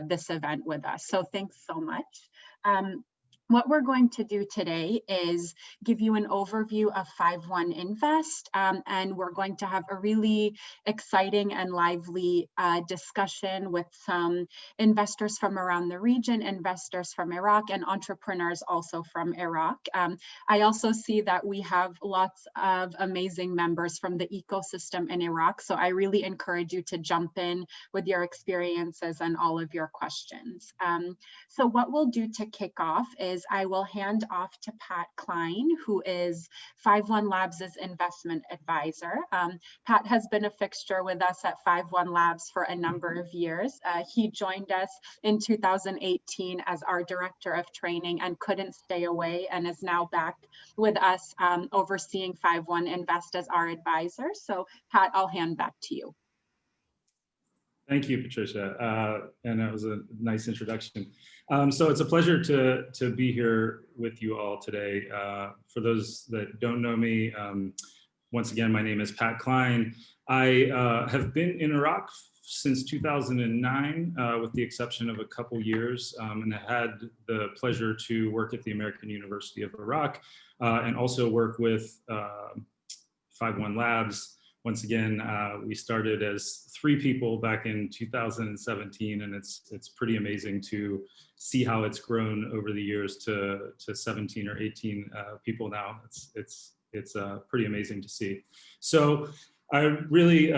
this event with us. So thanks so much. What we're going to do today is give you an overview of 5-1 Invest, and we're going to have a really exciting and lively discussion with some investors from around the region, investors from Iraq, and entrepreneurs also from Iraq. I also see that we have lots of amazing members from the ecosystem in Iraq, so I really encourage you to jump in with your experiences and all of your questions. So what we'll do to kick off is I will hand off to Pat Klein, who is 5-1 Labs' investment advisor. Pat has been a fixture with us at 5-1 Labs for a number of years. He joined us in 2018 as our director of training and couldn't stay away, and is now back with us overseeing 5-1 Invest as our advisor. So Pat, I'll hand back to you. Thank you, Patricia, and that was a nice introduction. So it's a pleasure to be here with you all today. For those that don't know me, once again, my name is Pat Klein. I have been in Iraq since 2009, with the exception of a couple years, and I had the pleasure to work at the American University of Iraq, and also work with 5-1 Labs. Once again, we started as 3 people back in 2017, and it's pretty amazing to see how it's grown over the years to 17 or 18 people now. It's pretty amazing to see. So I really,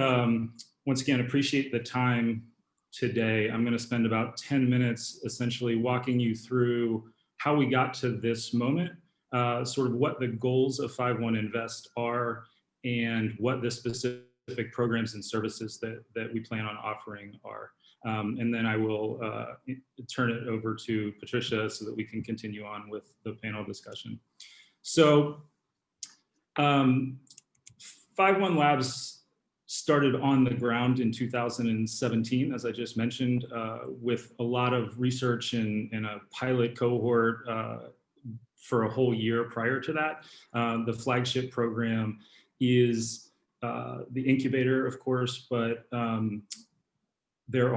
once again, appreciate the time today. I'm going to spend about 10 minutes essentially walking you through how we got to this moment, sort of what the goals of 5-1 Invest are, and what the specific programs and services that we plan on offering are. And then I will turn it over to Patricia so that we can continue on with the panel discussion. So 5-1 Labs started on the ground in 2017, as I just mentioned, with a lot of research and a pilot cohort for a whole year prior to that. The flagship program is the incubator, of course, but there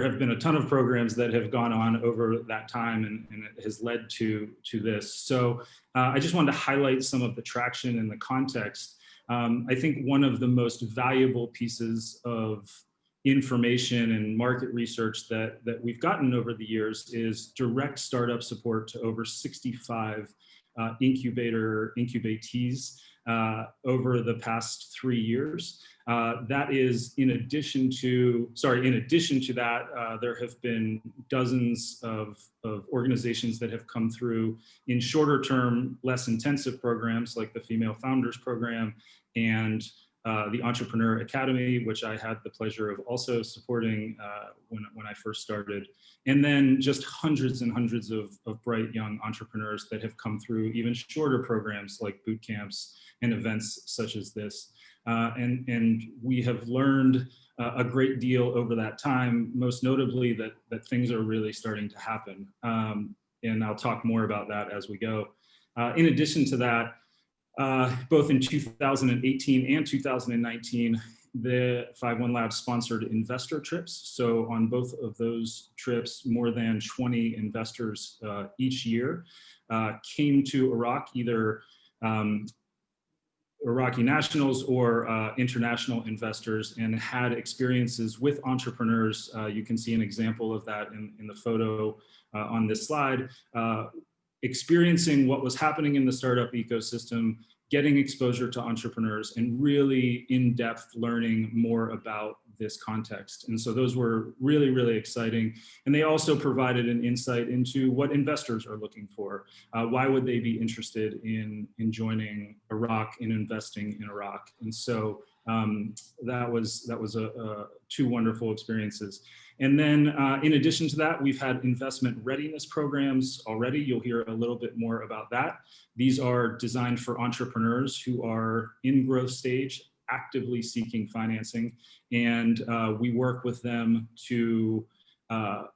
have been a ton of programs that have gone on over that time, and it has led to this. So I just wanted to highlight some of the traction and the context. I think one of the most valuable pieces of information and market research that we've gotten over the years is direct startup support to over 65 incubatees over the past 3 years. That is in addition to that, there have been dozens of organizations that have come through in shorter term, less intensive programs like the Female Founders Program and the Entrepreneurial Academy, which I had the pleasure of also supporting when I first started. And then just hundreds and hundreds of bright young entrepreneurs that have come through even shorter programs like boot camps and events such as this. And we have learned a great deal over that time, most notably that things are really starting to happen. And I'll talk more about that as we go. In addition to that, both in 2018 and 2019, the 5-1 Labs sponsored investor trips. So on both of those trips, more than 20 investors each year came to Iraq, either Iraqi nationals or international investors, and had experiences with entrepreneurs. You can see an example of that in the photo on this slide, experiencing what was happening in the startup ecosystem, getting exposure to entrepreneurs, and really in-depth learning more about this context. And so those were really, really exciting. And they also provided an insight into what investors are looking for. Why would they be interested in joining Iraq and investing in Iraq? And so that was two wonderful experiences. And then in addition to that, we've had investment readiness programs already. You'll hear a little bit more about that. These are designed for entrepreneurs who are in growth stage, actively seeking financing. And we work with them to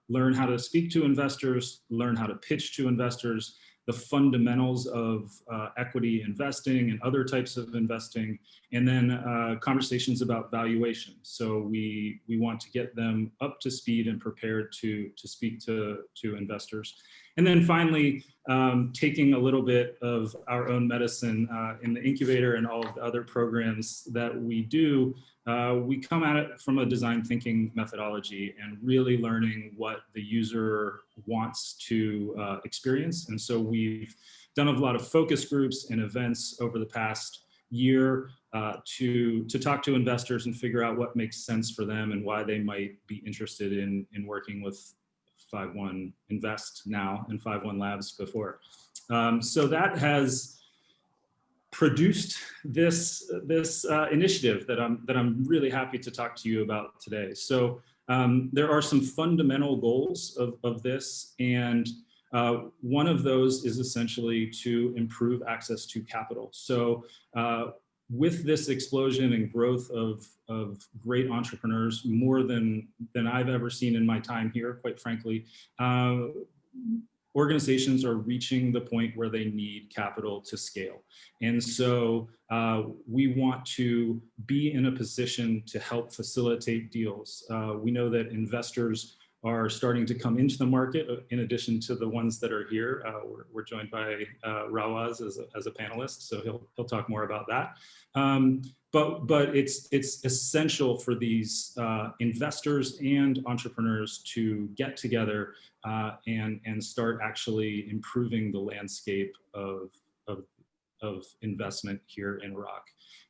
learn how to speak to investors, learn how to pitch to investors, the fundamentals of equity investing and other types of investing, and then conversations about valuation. So we want to get them up to speed and prepared to speak to investors. And then finally, taking a little bit of our own medicine in the incubator and all of the other programs that we do, we come at it from a design thinking methodology and really learning what the user wants to experience. And so we've done a lot of focus groups and events over the past year to talk to investors and figure out what makes sense for them and why they might be interested in working with 5-1 Invest now and 5-1 Labs before. So that has produced this initiative that I'm really happy to talk to you about today. So there are some fundamental goals of this, and one of those is essentially to improve access to capital. So with this explosion and growth of great entrepreneurs, more than I've ever seen in my time here, quite frankly, organizations are reaching the point where they need capital to scale. And so we want to be in a position to help facilitate deals. We know that investors are starting to come into the market in addition to the ones that are here. We're joined by Rawaz as a panelist, so he'll talk more about that. But it's essential for these investors and entrepreneurs to get together and start actually improving the landscape of investment here in Iraq.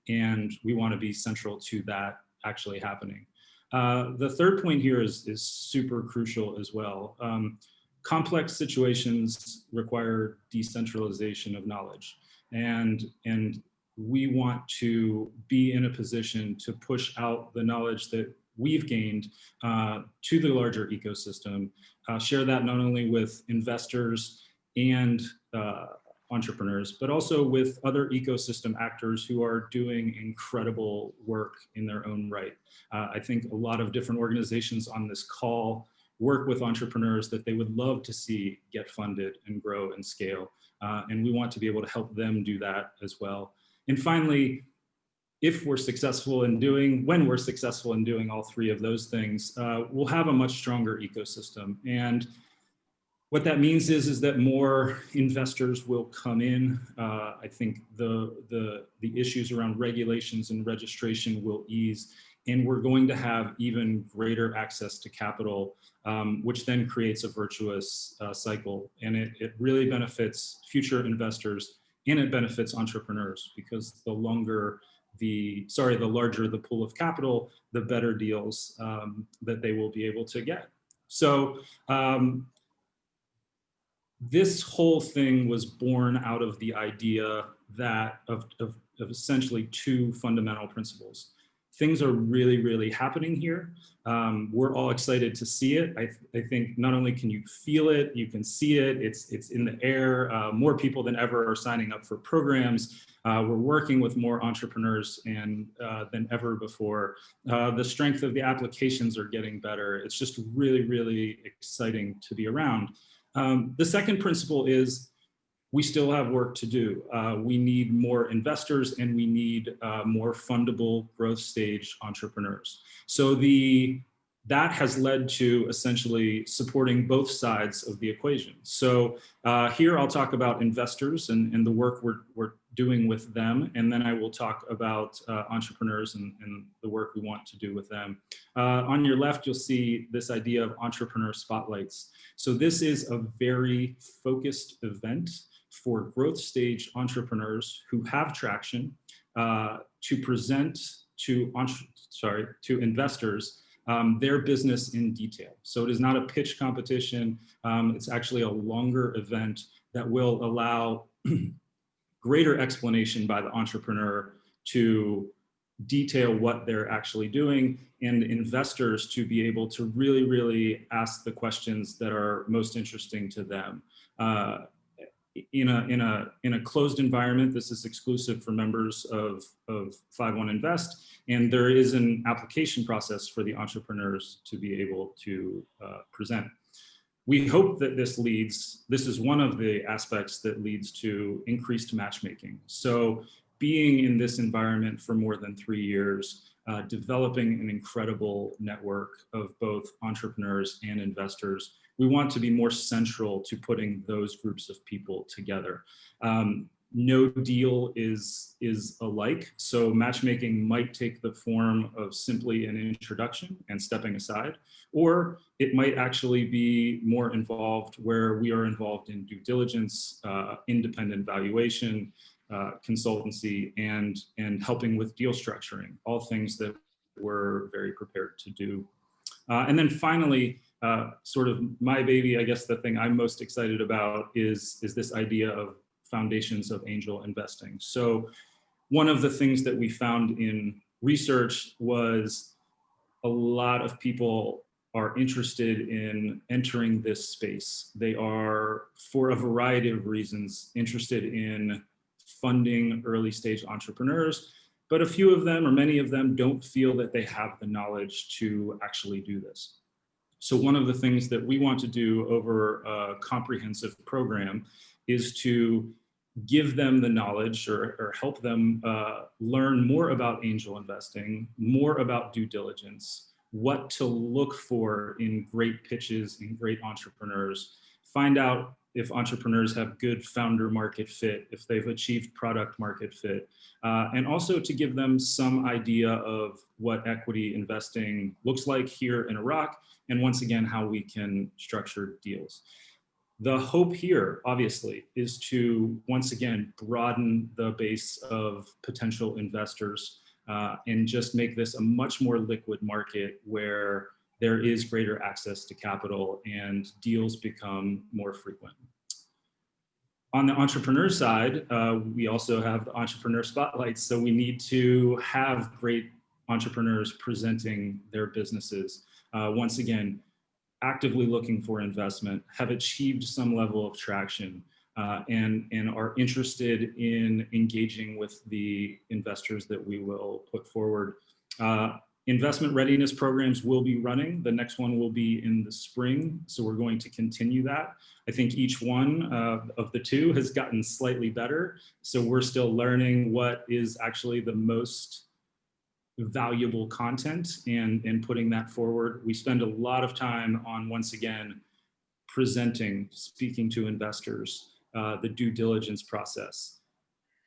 And we want to be central to that actually happening. The third point here is super crucial as well. Complex situations require decentralization of knowledge, and we want to be in a position to push out the knowledge that we've gained to the larger ecosystem, share that not only with investors and entrepreneurs, but also with other ecosystem actors who are doing incredible work in their own right. I think a lot of different organizations on this call work with entrepreneurs that they would love to see get funded and grow and scale. And we want to be able to help them do that as well. And finally, when we're successful in doing all three of those things, we'll have a much stronger ecosystem. And what that means is that more investors will come in. I think the issues around regulations and registration will ease, and we're going to have even greater access to capital, which then creates a virtuous cycle. And it really benefits future investors, and it benefits entrepreneurs, because the larger the pool of capital, the better deals that they will be able to get. So this whole thing was born out of the idea that of essentially two fundamental principles. Things are really, really happening here. We're all excited to see it. I think not only can you feel it, you can see it, it's in the air. More people than ever are signing up for programs. We're working with more entrepreneurs than ever before. The strength of the applications are getting better. It's just really, really exciting to be around. The second principle is we still have work to do. We need more investors, and we need more fundable growth stage entrepreneurs. So that has led to essentially supporting both sides of the equation. So here I'll talk about investors and the work we're doing with them, and then I will talk about entrepreneurs and the work we want to do with them. On your left, you'll see this idea of entrepreneur spotlights. So this is a very focused event for growth stage entrepreneurs who have traction to present to investors their business in detail. So it is not a pitch competition. It's actually a longer event that will allow greater explanation by the entrepreneur to detail what they're actually doing, and investors to be able to really, really ask the questions that are most interesting to them. In a closed environment, this is exclusive for members of 5-1 Invest, and there is an application process for the entrepreneurs to be able to present. we hope that this is one of the aspects that leads to increased matchmaking. So being in this environment for more than 3 years, developing an incredible network of both entrepreneurs and investors, we want to be more central to putting those groups of people together. No deal is alike, so matchmaking might take the form of simply an introduction and stepping aside, or it might actually be more involved where we are involved in due diligence, independent valuation, consultancy, and helping with deal structuring, all things that we're very prepared to do. And then finally, sort of my baby, I guess the thing I'm most excited about is this idea of foundations of angel investing. So one of the things that we found in research was a lot of people are interested in entering this space. They are, for a variety of reasons, interested in funding early stage entrepreneurs, but a few of them, or many of them, don't feel that they have the knowledge to actually do this. So one of the things that we want to do over a comprehensive program is to give them the knowledge or help them learn more about angel investing, more about due diligence, what to look for in great pitches and great entrepreneurs, find out if entrepreneurs have good founder market fit, if they've achieved product market fit, and also to give them some idea of what equity investing looks like here in Iraq, and once again, how we can structure deals. The hope here, obviously, is to, once again, broaden the base of potential investors and just make this a much more liquid market where there is greater access to capital and deals become more frequent. On the entrepreneur side, we also have the entrepreneur spotlights. So we need to have great entrepreneurs presenting their businesses. Once again, actively looking for investment, have achieved some level of traction, and are interested in engaging with the investors that we will put forward. Investment readiness programs will be running. The next one will be in the spring, so we're going to continue that. I think each one of the two has gotten slightly better, so we're still learning what is actually the most valuable content and putting that forward. We spend a lot of time on, once again, presenting, speaking to investors, the due diligence process,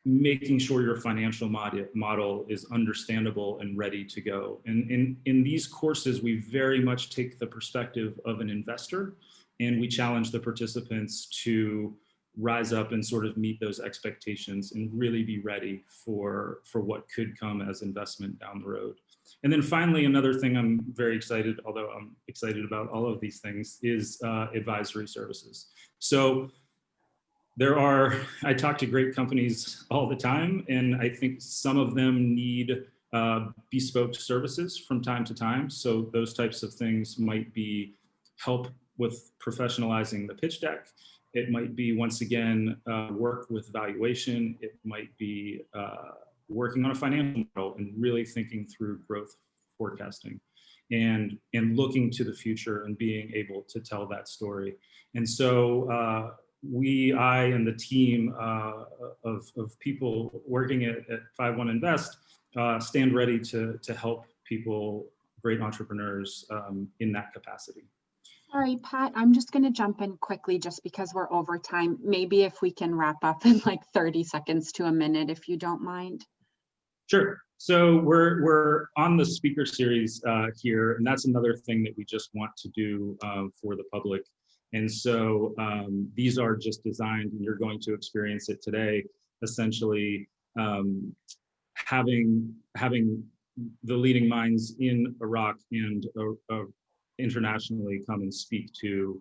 making sure your financial model is understandable and ready to go. And in these courses, we very much take the perspective of an investor, and we challenge the participants to rise up and sort of meet those expectations and really be ready for what could come as investment down the road. And then finally, another thing I'm very excited, although I'm excited about all of these things, is advisory services. So I talk to great companies all the time, and I think some of them need bespoke services from time to time. So those types of things might be help with professionalizing the pitch deck. It might be, once again, work with valuation. It might be working on a financial model and really thinking through growth forecasting and looking to the future and being able to tell that story. And so I and the team of people working at 51 Invest stand ready to help people, great entrepreneurs, in that capacity. Sorry, Pat, I'm just going to jump in quickly just because we're over time. Maybe if we can wrap up in like 30 seconds to a minute, if you don't mind. Sure. So we're on the speaker series here, and that's another thing that we just want to do for the public. And so these are just designed, and you're going to experience it today, essentially having the leading minds in Iraq and internationally come and speak to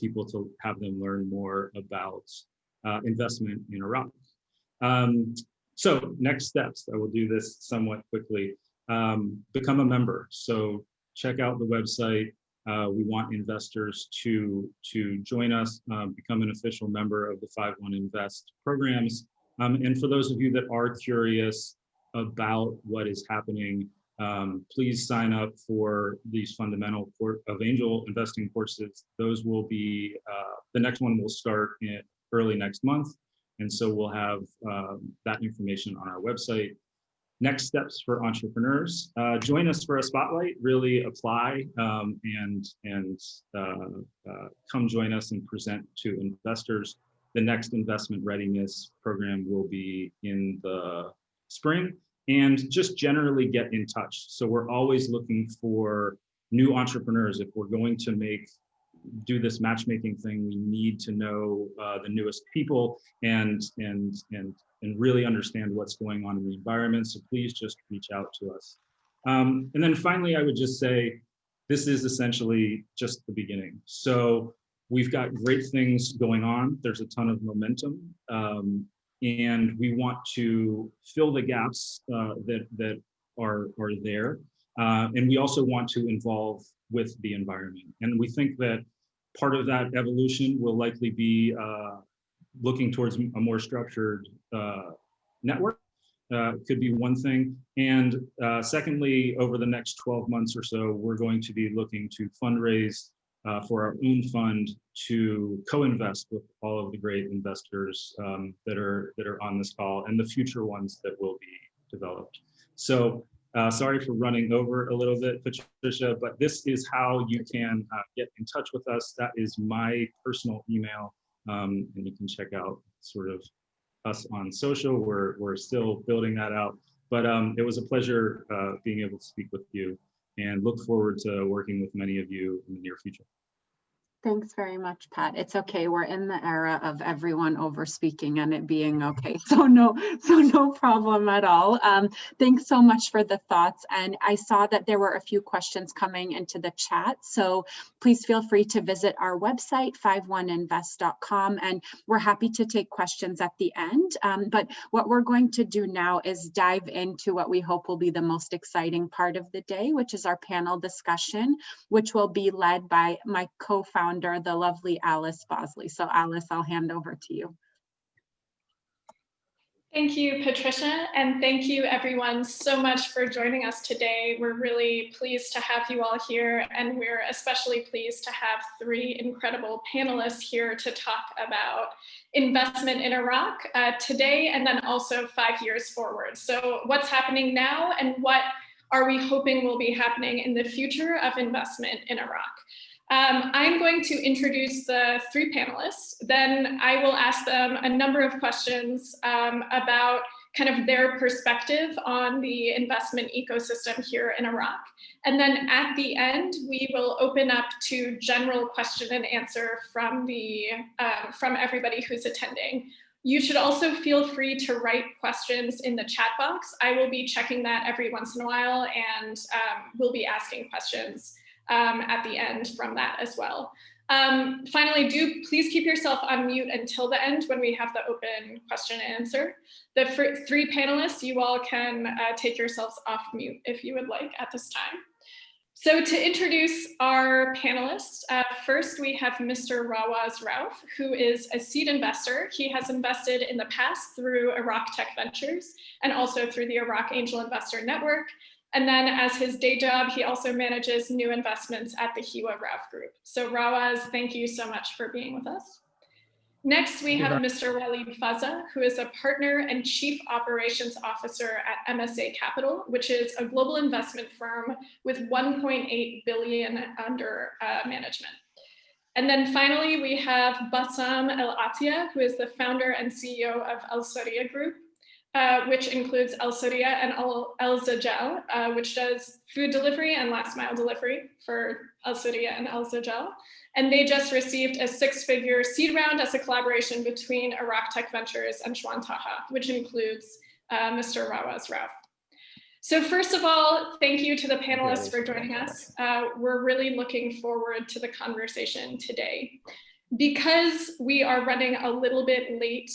people to have them learn more about investment in Iraq. So next steps, I will do this somewhat quickly. Become a member. So check out the website. We want investors to join us, become an official member of the 51 Invest programs. And for those of you that are curious about what is happening, Please sign up for these fundamental of angel investing courses. Those will be, the next one will start in early next month. And so we'll have that information on our website. Next steps for entrepreneurs. Join us for a spotlight, really apply and come join us and present to investors. The next investment readiness program will be in the spring, and just generally get in touch. So we're always looking for new entrepreneurs. If we're going to do this matchmaking thing, we need to know the newest people and really understand what's going on in the environment. So please just reach out to us. And then finally, I would just say, this is essentially just the beginning. So we've got great things going on. There's a ton of momentum. And we want to fill the gaps that are there. And we also want to involve with the environment. And we think that part of that evolution will likely be looking towards a more structured network. Could be one thing. And secondly, over the next 12 months or so, we're going to be looking to fundraise for our own fund to co-invest with all of the great investors that are on this call and the future ones that will be developed. So sorry for running over a little bit, Patricia, but this is how you can get in touch with us. That is my personal email, and you can check out sort of us on social. We're still building that out, but it was a pleasure being able to speak with you, and look forward to working with many of you in the near future. Thanks very much, Pat. It's okay. We're in the era of everyone over speaking and it being okay. So no problem at all. Thanks so much for the thoughts. And I saw that there were a few questions coming into the chat. So please feel free to visit our website, 51invest.com, and we're happy to take questions at the end. But what we're going to do now is dive into what we hope will be the most exciting part of the day, which is our panel discussion, which will be led by my co-founder, the lovely Alice Bosley. So Alice, I'll hand over to you. Thank you, Patricia, and thank you everyone so much for joining us today. We're really pleased to have you all here, and we're especially pleased to have three incredible panelists here to talk about investment in Iraq today, and then also 5 years forward. So what's happening now, and what are we hoping will be happening in the future of investment in Iraq? I'm going to introduce the three panelists, then I will ask them a number of questions about kind of their perspective on the investment ecosystem here in Iraq. And then at the end, we will open up to general question and answer from everybody who's attending. You should also feel free to write questions in the chat box. I will be checking that every once in a while, and we'll be asking questions at the end from that as well. Finally, please keep yourself on mute until the end when we have the open question and answer. The three panelists, you all can take yourselves off mute if you would like at this time. So to introduce our panelists, first we have Mr. Rawaz Rauf, who is a seed investor. He has invested in the past through Iraq Tech Ventures and also through the Iraq Angel Investor Network. And then as his day job, he also manages new investments at the Hiwa Rauf Group. So Rawaz, thank you so much for being with us. Next, we have Mr. Walid Faza, who is a partner and chief operations officer at MSA Capital, which is a global investment firm with 1.8 billion under management. And then finally, we have Bassam Al-Ateia, who is the founder and CEO of Alsaree3 Group, which includes Alsaree and Al-Zajal, which does food delivery and last mile delivery for Alsaree and Al-Zajal. And they just received a 6-figure seed round as a collaboration between Iraq Tech Ventures and Shwan Taha, which includes Mr. Rawaz Rauf. So first of all, thank you to the panelists for joining us. We're really looking forward to the conversation today. Because we are running a little bit late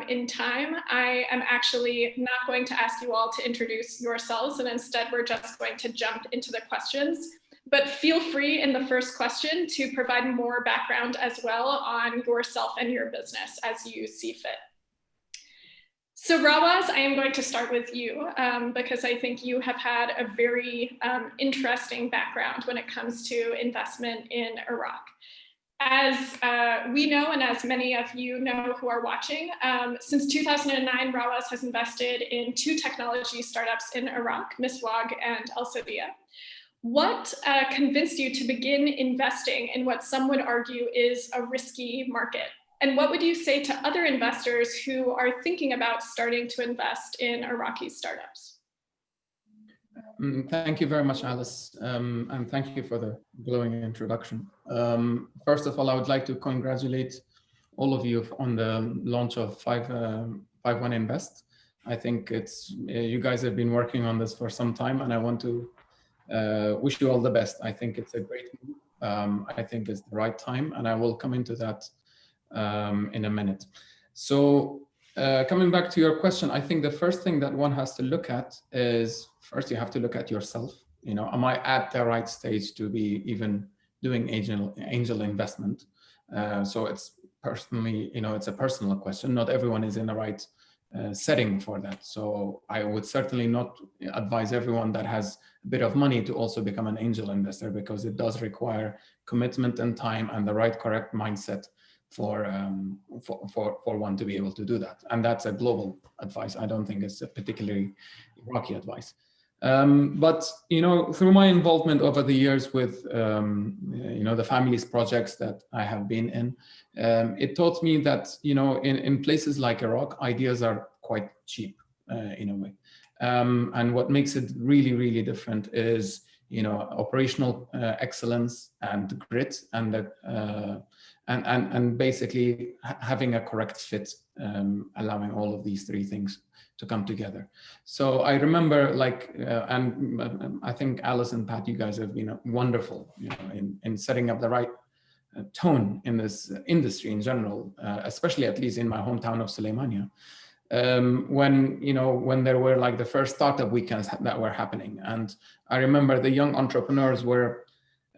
in time, I am actually not going to ask you all to introduce yourselves, and instead we're just going to jump into the questions. But feel free in the first question to provide more background as well on yourself and your business as you see fit. So Rawaz, I am going to start with you because I think you have had a very interesting background when it comes to investment in Iraq. As we know, and as many of you know who are watching, since 2009, Rawaz has invested in 2 technology startups in Iraq, Miswag and Alsaree. What convinced you to begin investing in what some would argue is a risky market? And what would you say to other investors who are thinking about starting to invest in Iraqi startups? Thank you very much, Alice, and thank you for the glowing introduction. First of all, I would like to congratulate all of you on the launch of 51 Invest. I think it's you guys have been working on this for some time, and I want to wish you all the best. I think it's a great move. I think it's the right time, and I will come into that in a minute. So coming back to your question, I think the first thing that one has to look at is, first you have to look at yourself. You know, am I at the right stage to be even doing angel investment? So it's personally, you know, it's a personal question. Not everyone is in the right setting for that. So I would certainly not advise everyone that has a bit of money to also become an angel investor, because it does require commitment and time and the right correct mindset for one to be able to do that. And that's a global advice. I don't think it's a particularly Iraqi advice. But, you know, through my involvement over the years with, you know, the family's projects that I have been in, it taught me that, you know, in places like Iraq, ideas are quite cheap in a way. And what makes it really, really different is, you know, operational excellence and grit and the, and basically having a correct fit, allowing all of these 3 things to come together. So I remember, like, and I think Alice and Pat, you guys have been wonderful, you know, in setting up the right tone in this industry in general, especially at least in my hometown of Suleimania. When, you know, when there were like the first startup weekends that were happening, and I remember the young entrepreneurs were,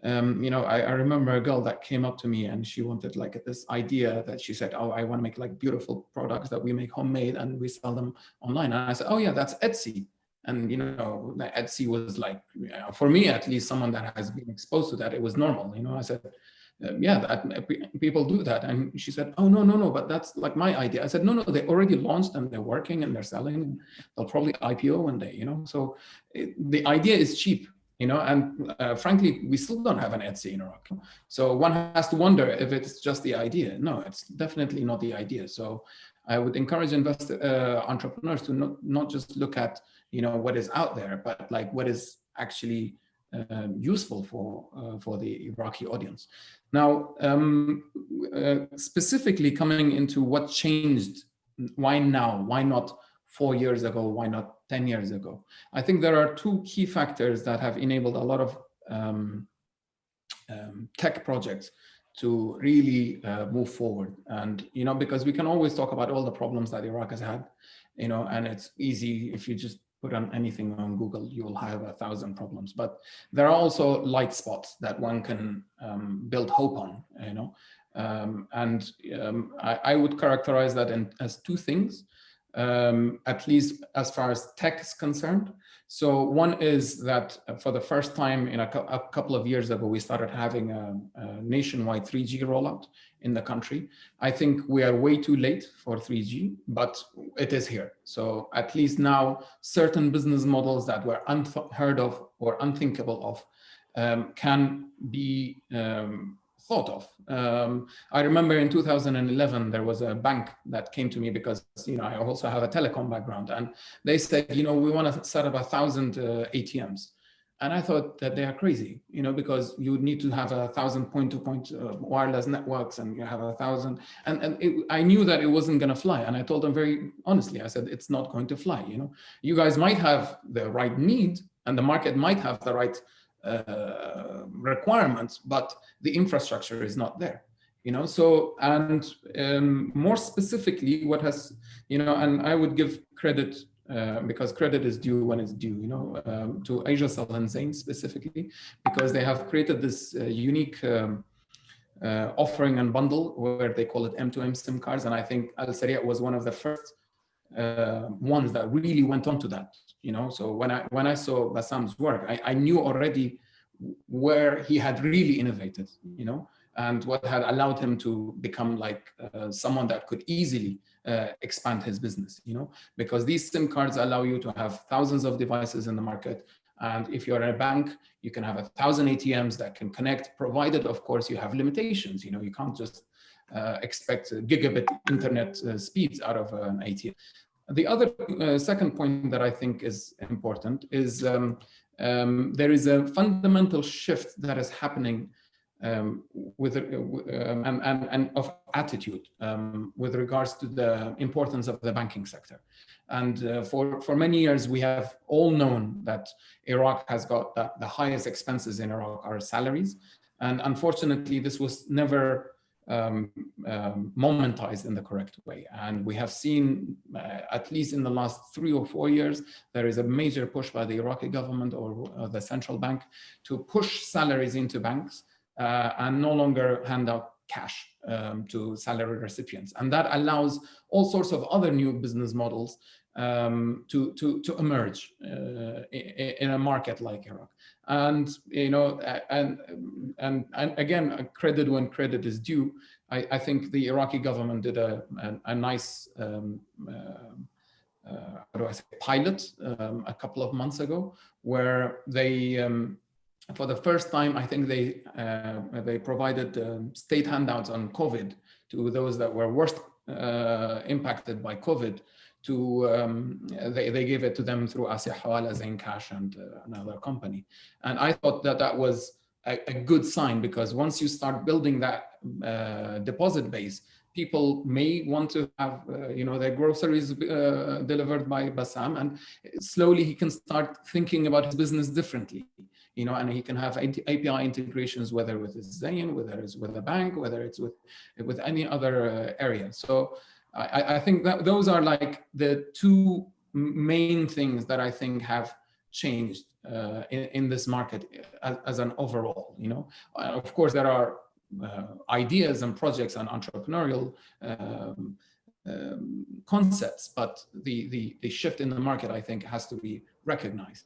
you know, I remember a girl that came up to me and she wanted like this idea that she said, oh, I want to make like beautiful products that we make homemade and we sell them online. And I said, oh yeah, that's Etsy. And, you know, Etsy was like, you know, for me, at least someone that has been exposed to that, it was normal. You know, I said, yeah, that people do that. And she said, oh, no, but that's like my idea. I said, no, they already launched and they're working and they're selling. And they'll probably IPO one day, you know, so the idea is cheap. You know, and frankly, we still don't have an Etsy in Iraq. So one has to wonder if it's just the idea. No, it's definitely not the idea. So I would encourage entrepreneurs to not just look at, you know, what is out there, but like what is actually useful for the Iraqi audience. Now, specifically coming into what changed, why now? Why not 4 years ago? Why not 10 years ago? I think there are 2 key factors that have enabled a lot of tech projects to really move forward. And, you know, because we can always talk about all the problems that Iraq has had, you know, and it's easy if you just put on anything on Google, you will have 1,000 problems. But there are also light spots that one can build hope on, you know. I would characterize that as 2 things. At least as far as tech is concerned. So one is that for the first time in a couple of years ago, we started having a nationwide 3G rollout in the country. I think we are way too late for 3G, but it is here. So at least now certain business models that were unheard of or unthinkable of can be thought of. I remember in 2011, there was a bank that came to me because, you know, I also have a telecom background, and they said, you know, we want to set up 1,000 ATMs. And I thought that they are crazy, you know, because you would need to have 1,000 point-to-point wireless networks, and you have 1,000. And I knew that it wasn't going to fly. And I told them very honestly, I said, it's not going to fly. You know, you guys might have the right need, and the market might have the right requirements, but the infrastructure is not there, you know. So, and more specifically, what has, you know, and I would give credit because credit is due when it's due, you know, to Asia Cell and Zain specifically, because they have created this unique offering and bundle where they call it M2M SIM cards. And I think Alsaree was one of the first ones that really went on to that. So when I saw Bassam's work, I knew already where he had really innovated, and what had allowed him to become like someone that could easily expand his business, because these SIM cards allow you to have thousands of devices in the market. And if you're a bank, you can have 1,000 ATMs that can connect, provided, of course, you have limitations. You can't just expect gigabit internet speeds out of an ATM. The other second point that I think is important is there is a fundamental shift that is happening and of attitude with regards to the importance of the banking sector. And for many years, we have all known that Iraq has got the highest expenses in Iraq are salaries. And unfortunately, this was never momentized in the correct way. And we have seen, at least in the last 3 or 4 years, there is a major push by the Iraqi government or the central bank to push salaries into banks and no longer hand out cash to salary recipients. And that allows all sorts of other new business models to emerge in a market like Iraq. And and again, credit when credit is due. I think the Iraqi government did a nice how do I say, pilot a couple of months ago, where they for the first time, I think they provided state handouts on COVID to those that were worst impacted by COVID. They gave it to them through Asihwal, Zain Cash, and another company. And I thought that was a good sign, because once you start building that deposit base, people may want to have their groceries delivered by Bassam, and slowly he can start thinking about his business differently. And he can have API integrations, whether with Zain, whether it's with a bank, whether it's with any other area. So I think that those are like the two main things that I think have changed in this market as an overall. Of course, there are ideas and projects and entrepreneurial concepts, but the shift in the market, I think, has to be recognized.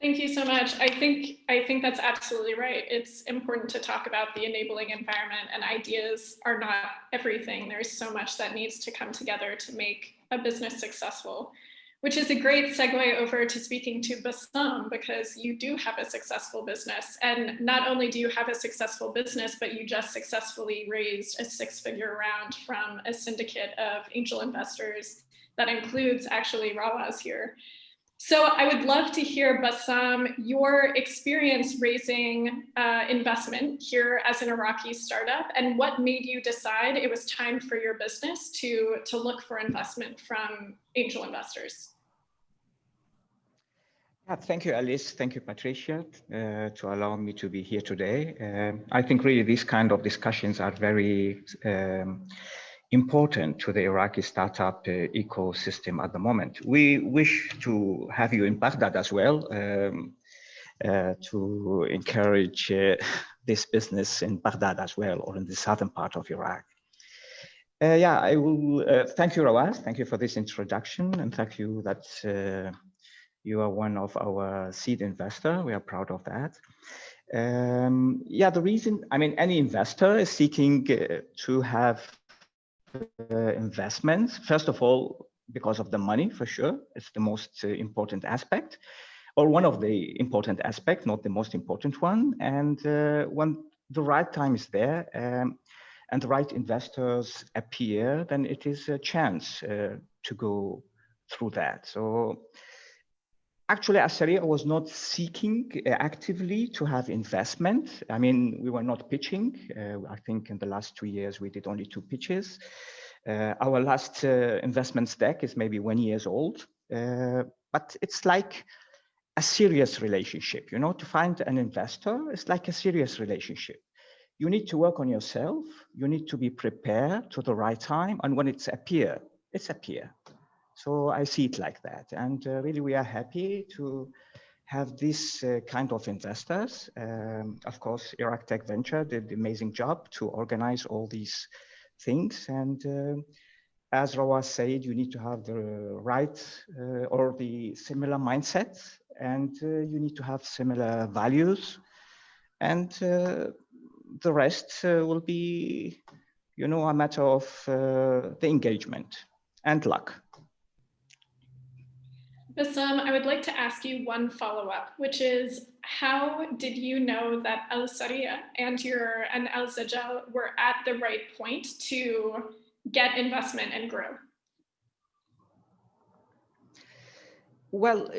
Thank you so much. I think that's absolutely right. It's important to talk about the enabling environment, and ideas are not everything. There's so much that needs to come together to make a business successful, which is a great segue over to speaking to Bassam, because you do have a successful business. And not only do you have a successful business, but you just successfully raised a 6-figure round from a syndicate of angel investors that includes actually Rawaz here. So I would love to hear, Bassam, your experience raising investment here as an Iraqi startup, and what made you decide it was time for your business to look for investment from angel investors. Yeah, thank you, Alice. Thank you, Patricia, to allow me to be here today. I think really these kind of discussions are very important to the Iraqi startup ecosystem at the moment. We wish to have you in Baghdad as well, to encourage this business in Baghdad as well, or in the southern part of Iraq. Yeah, I will thank you, Rawaz. Thank you for this introduction, and thank you that you are one of our seed investors. We are proud of that. Yeah, the reason, I mean, any investor is seeking to have investments, first of all, because of the money, for sure. It's the most important aspect, or one of the important aspects, not the most important one. And when the right time is there and the right investors appear, then it is a chance to go through that. So actually, Alsaree was not seeking actively to have investment. I mean, we were not pitching. I think in the last 2 years, we did only 2 pitches. Our last investment stack is maybe 1 year old, but it's like a serious relationship. To find an investor is like a serious relationship. You need to work on yourself. You need to be prepared to the right time. And when it's appear. So I see it like that. And really, we are happy to have this kind of investors. Of course, Iraq Tech Venture did an amazing job to organize all these things. And as Rawaz said, you need to have the right or the similar mindset, and you need to have similar values, and the rest will be, you know, a matter of the engagement and luck. Bassam, I would like to ask you one follow-up, which is, how did you know that Alsaree and Al-Zajjal were at the right point to get investment and grow? Well,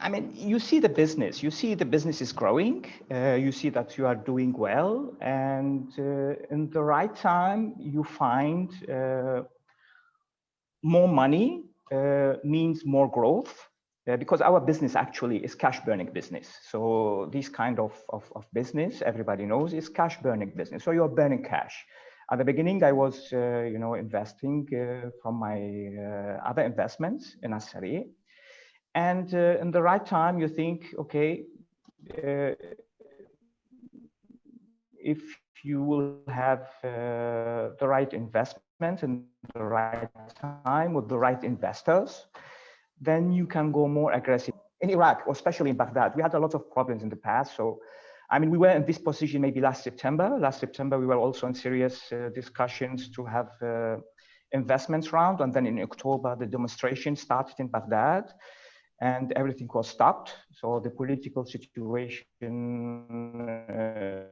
I mean, you see the business is growing, you see that you are doing well, and in the right time, you find more money means more growth, because our business actually is cash burning business. So this kind of business, everybody knows, is cash burning business. So you're burning cash. At the beginning, I was, you know, investing from my other investments in Alsaree. And in the right time, you think, okay, if you will have the right investment in the right time with the right investors, then you can go more aggressive. In Iraq, or especially in Baghdad, we had a lot of problems in the past. So, I mean, we were in this position maybe last September. Last September, we were also in serious discussions to have investments round. And then in October, the demonstration started in Baghdad, and everything was stopped. So the political situation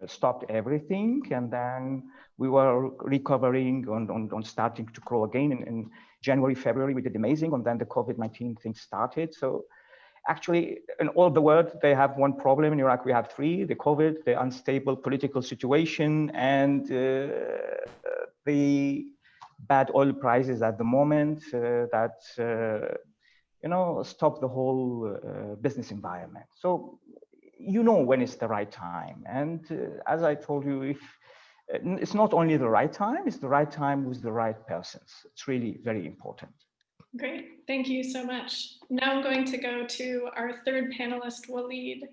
stopped everything. And then we were recovering on starting to grow again. In January, February, we did amazing. And then the COVID-19 thing started. So actually, in all the world, they have one problem. In Iraq, we have three: the COVID, the unstable political situation, and the bad oil prices at the moment that you know, stop the whole business environment. So you know when it's the right time. And as I told you, if it's not only the right time, it's the right time with the right persons. It's really very important. Great, thank you so much. Now I'm going to go to our third panelist, Walid.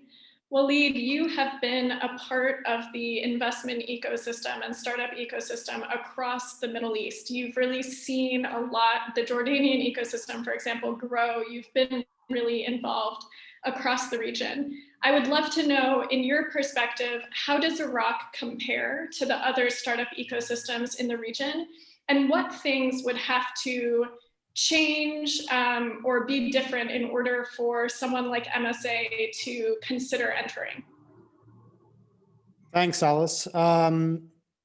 Walid, you have been a part of the investment ecosystem and startup ecosystem across the Middle East. You've really seen a lot, the Jordanian ecosystem, for example, grow. You've been really involved across the region. I would love to know, in your perspective, how does Iraq compare to the other startup ecosystems in the region? And what things would have to change or be different in order for someone like MSA to consider entering? Thanks, Alice.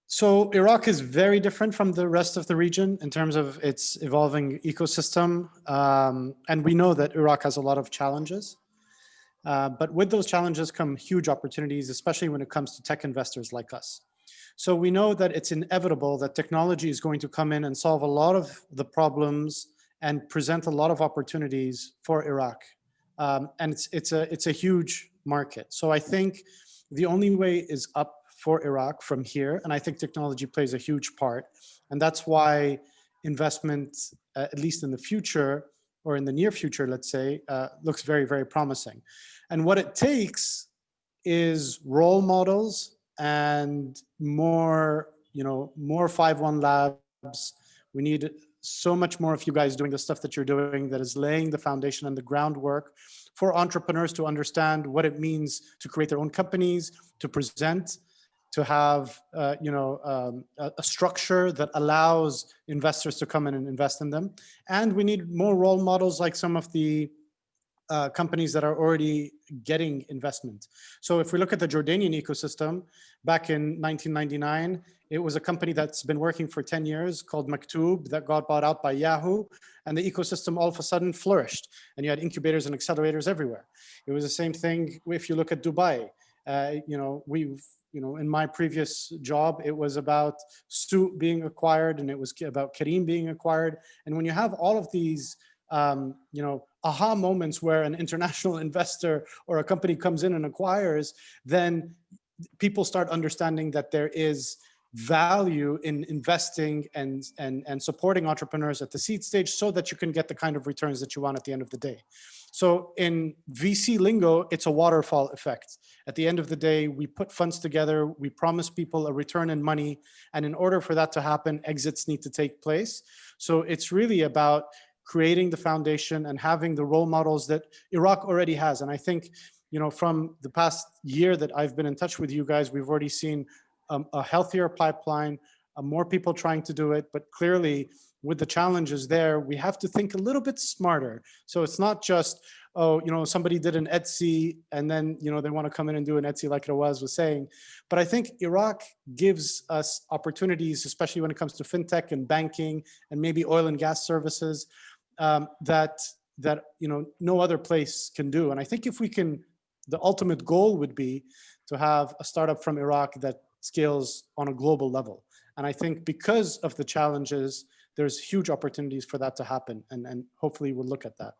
So Iraq is very different from the rest of the region in terms of its evolving ecosystem. And we know that Iraq has a lot of challenges. But with those challenges come huge opportunities, especially when it comes to tech investors like us. So we know that it's inevitable that technology is going to come in and solve a lot of the problems and present a lot of opportunities for Iraq. And it's a huge market. So I think the only way is up for Iraq from here. And I think technology plays a huge part. And that's why investment, at least in the future, or in the near future, let's say, looks very, very promising. And what it takes is role models and more, more 5-1 labs. We need so much more of you guys doing the stuff that you're doing that is laying the foundation and the groundwork for entrepreneurs to understand what it means to create their own companies, to present, to have a structure that allows investors to come in and invest in them. And we need more role models like some of the companies that are already getting investment. So if we look at the Jordanian ecosystem, back in 1999, it was a company that's been working for 10 years called Maktoob that got bought out by Yahoo, and the ecosystem all of a sudden flourished, and you had incubators and accelerators everywhere. It was the same thing if you look at Dubai. In my previous job, it was about Stu being acquired, and it was about Kareem being acquired. And when you have all of these aha moments where an international investor or a company comes in and acquires, then people start understanding that there is value in investing and supporting entrepreneurs at the seed stage so that you can get the kind of returns that you want at the end of the day. So in VC lingo, it's a waterfall effect. At the end of the day, we put funds together, we promise people a return in money, and in order for that to happen, exits need to take place. So it's really about creating the foundation and having the role models that Iraq already has. And I think, you know, from the past year that I've been in touch with you guys, we've already seen a healthier pipeline, more people trying to do it, but clearly with the challenges there, we have to think a little bit smarter. So it's not just, oh, you know, somebody did an Etsy and then, you know, they want to come in and do an Etsy like Rawaz was saying. But I think Iraq gives us opportunities, especially when it comes to fintech and banking and maybe oil and gas services that you know, no other place can do. And I think if we can, the ultimate goal would be to have a startup from Iraq that scales on a global level. And I think because of the challenges, there's huge opportunities for that to happen. And hopefully we'll look at that.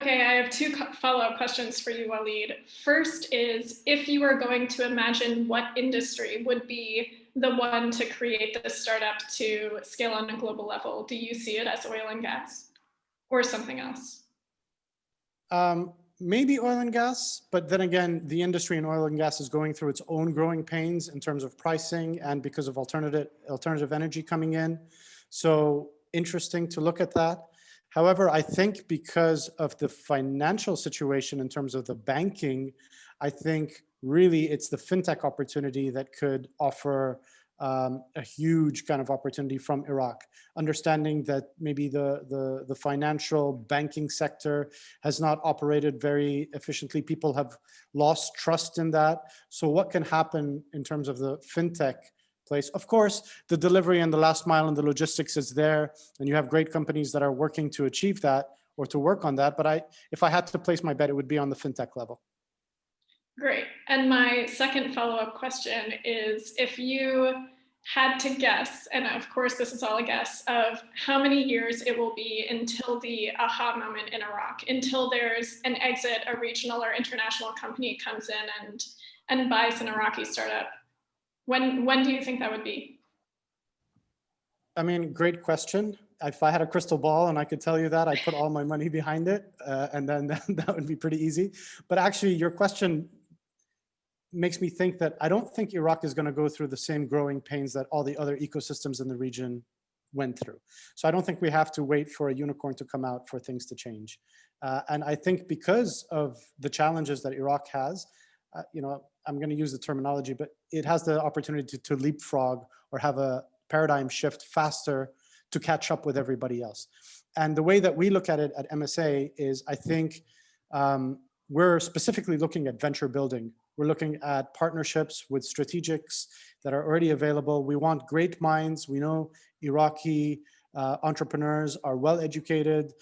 Okay, I have two follow-up questions for you, Walid. First is, if you were going to imagine what industry would be the one to create this startup to scale on a global level, do you see it as oil and gas or something else? Maybe oil and gas, but then again, the industry in oil and gas is going through its own growing pains in terms of pricing and because of alternative energy coming in. So interesting to look at that. However, I think because of the financial situation in terms of the banking, I think really it's the fintech opportunity that could offer a huge kind of opportunity from Iraq, understanding that maybe the financial banking sector has not operated very efficiently. People have lost trust in that. So what can happen in terms of the fintech place? Of course, the delivery and the last mile and the logistics is there, and you have great companies that are working to achieve that or to work on that. But if I had to place my bet, it would be on the fintech level. Great. And my second follow-up question is, if you had to guess, and of course this is all a guess, of how many years it will be until the aha moment in Iraq, until there's an exit, a regional or international company comes in and buys an Iraqi startup, when do you think that would be? I mean, great question. If I had a crystal ball and I could tell you that, I'd put all my money behind it, and then that would be pretty easy. But actually, your question makes me think that I don't think Iraq is going to go through the same growing pains that all the other ecosystems in the region went through. So I don't think we have to wait for a unicorn to come out for things to change. And I think because of the challenges that Iraq has, you know, I'm going to use the terminology, but it has the opportunity to leapfrog or have a paradigm shift faster to catch up with everybody else. And the way that we look at it at MSA is, I think we're specifically looking at venture building. We're looking at partnerships with strategics that are already available. We want great minds. We know Iraqi entrepreneurs are well educated.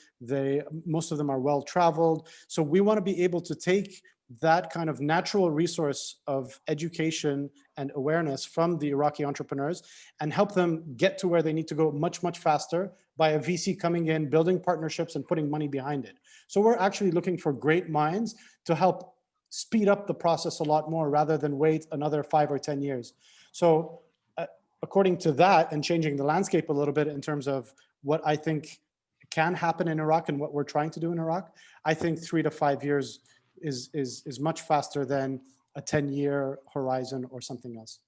Most of them are well traveled. So we want to be able to take that kind of natural resource of education and awareness from the Iraqi entrepreneurs and help them get to where they need to go much, much faster by a VC coming in, building partnerships and putting money behind it. So we're actually looking for great minds to help speed up the process a lot more rather than wait another 5 or 10 years. So according to that, and changing the landscape a little bit in terms of what I think can happen in Iraq and what we're trying to do in Iraq, I think 3 to 5 years is much faster than a 10-year horizon or something else.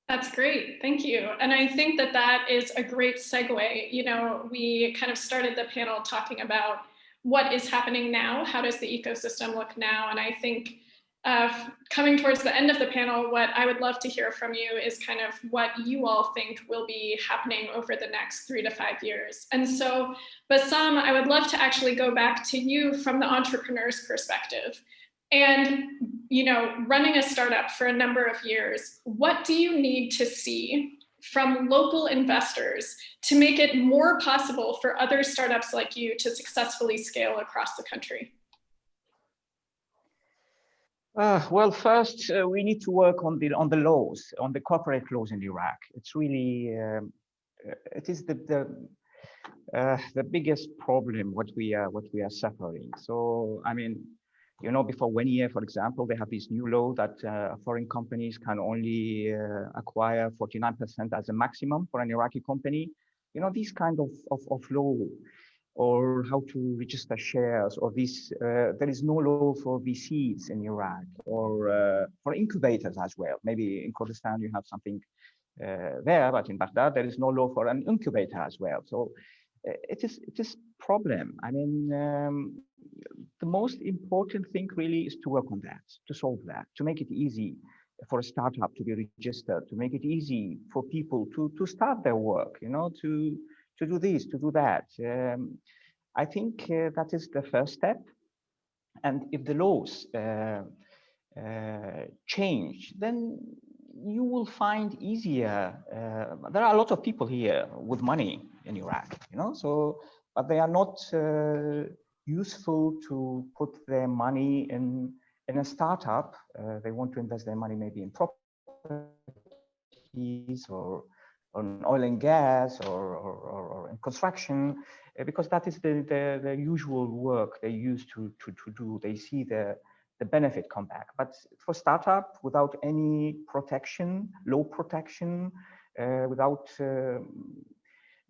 That's great, thank you. And I think that that is a great segue. You know, we kind of started the panel talking about what is happening now, how does the ecosystem look now? And I think coming towards the end of the panel, what I would love to hear from you is kind of what you all think will be happening over the next 3 to 5 years. And so, Bassam, I would love to actually go back to you from the entrepreneur's perspective. And, you know, running a startup for a number of years, what do you need to see from local investors to make it more possible for other startups like you to successfully scale across the country? Well, first, we need to work on the laws, on the corporate laws in Iraq. It's really, it is the biggest problem what we are suffering. So, I mean, you know, before 1 year, for example, they have this new law that foreign companies can only acquire 49% as a maximum for an Iraqi company. You know, these kind of law or how to register shares, or this, there is no law for VCs in Iraq, or for incubators as well. Maybe in Kurdistan you have something there, but in Baghdad there is no law for an incubator as well. So it is problem. I mean, the most important thing really is to work on that, to solve that, to make it easy for a startup to be registered, to make it easy for people to start their work, you know, to do this, to do that. I think that is the first step. And if the laws change, then you will find easier. There are a lot of people here with money in Iraq, you know, so, but they are not useful to put their money in a startup. They want to invest their money maybe in properties or on oil and gas or in construction, because that is the usual work they used to do. They see the benefit come back. But for startup, without any protection, low protection, without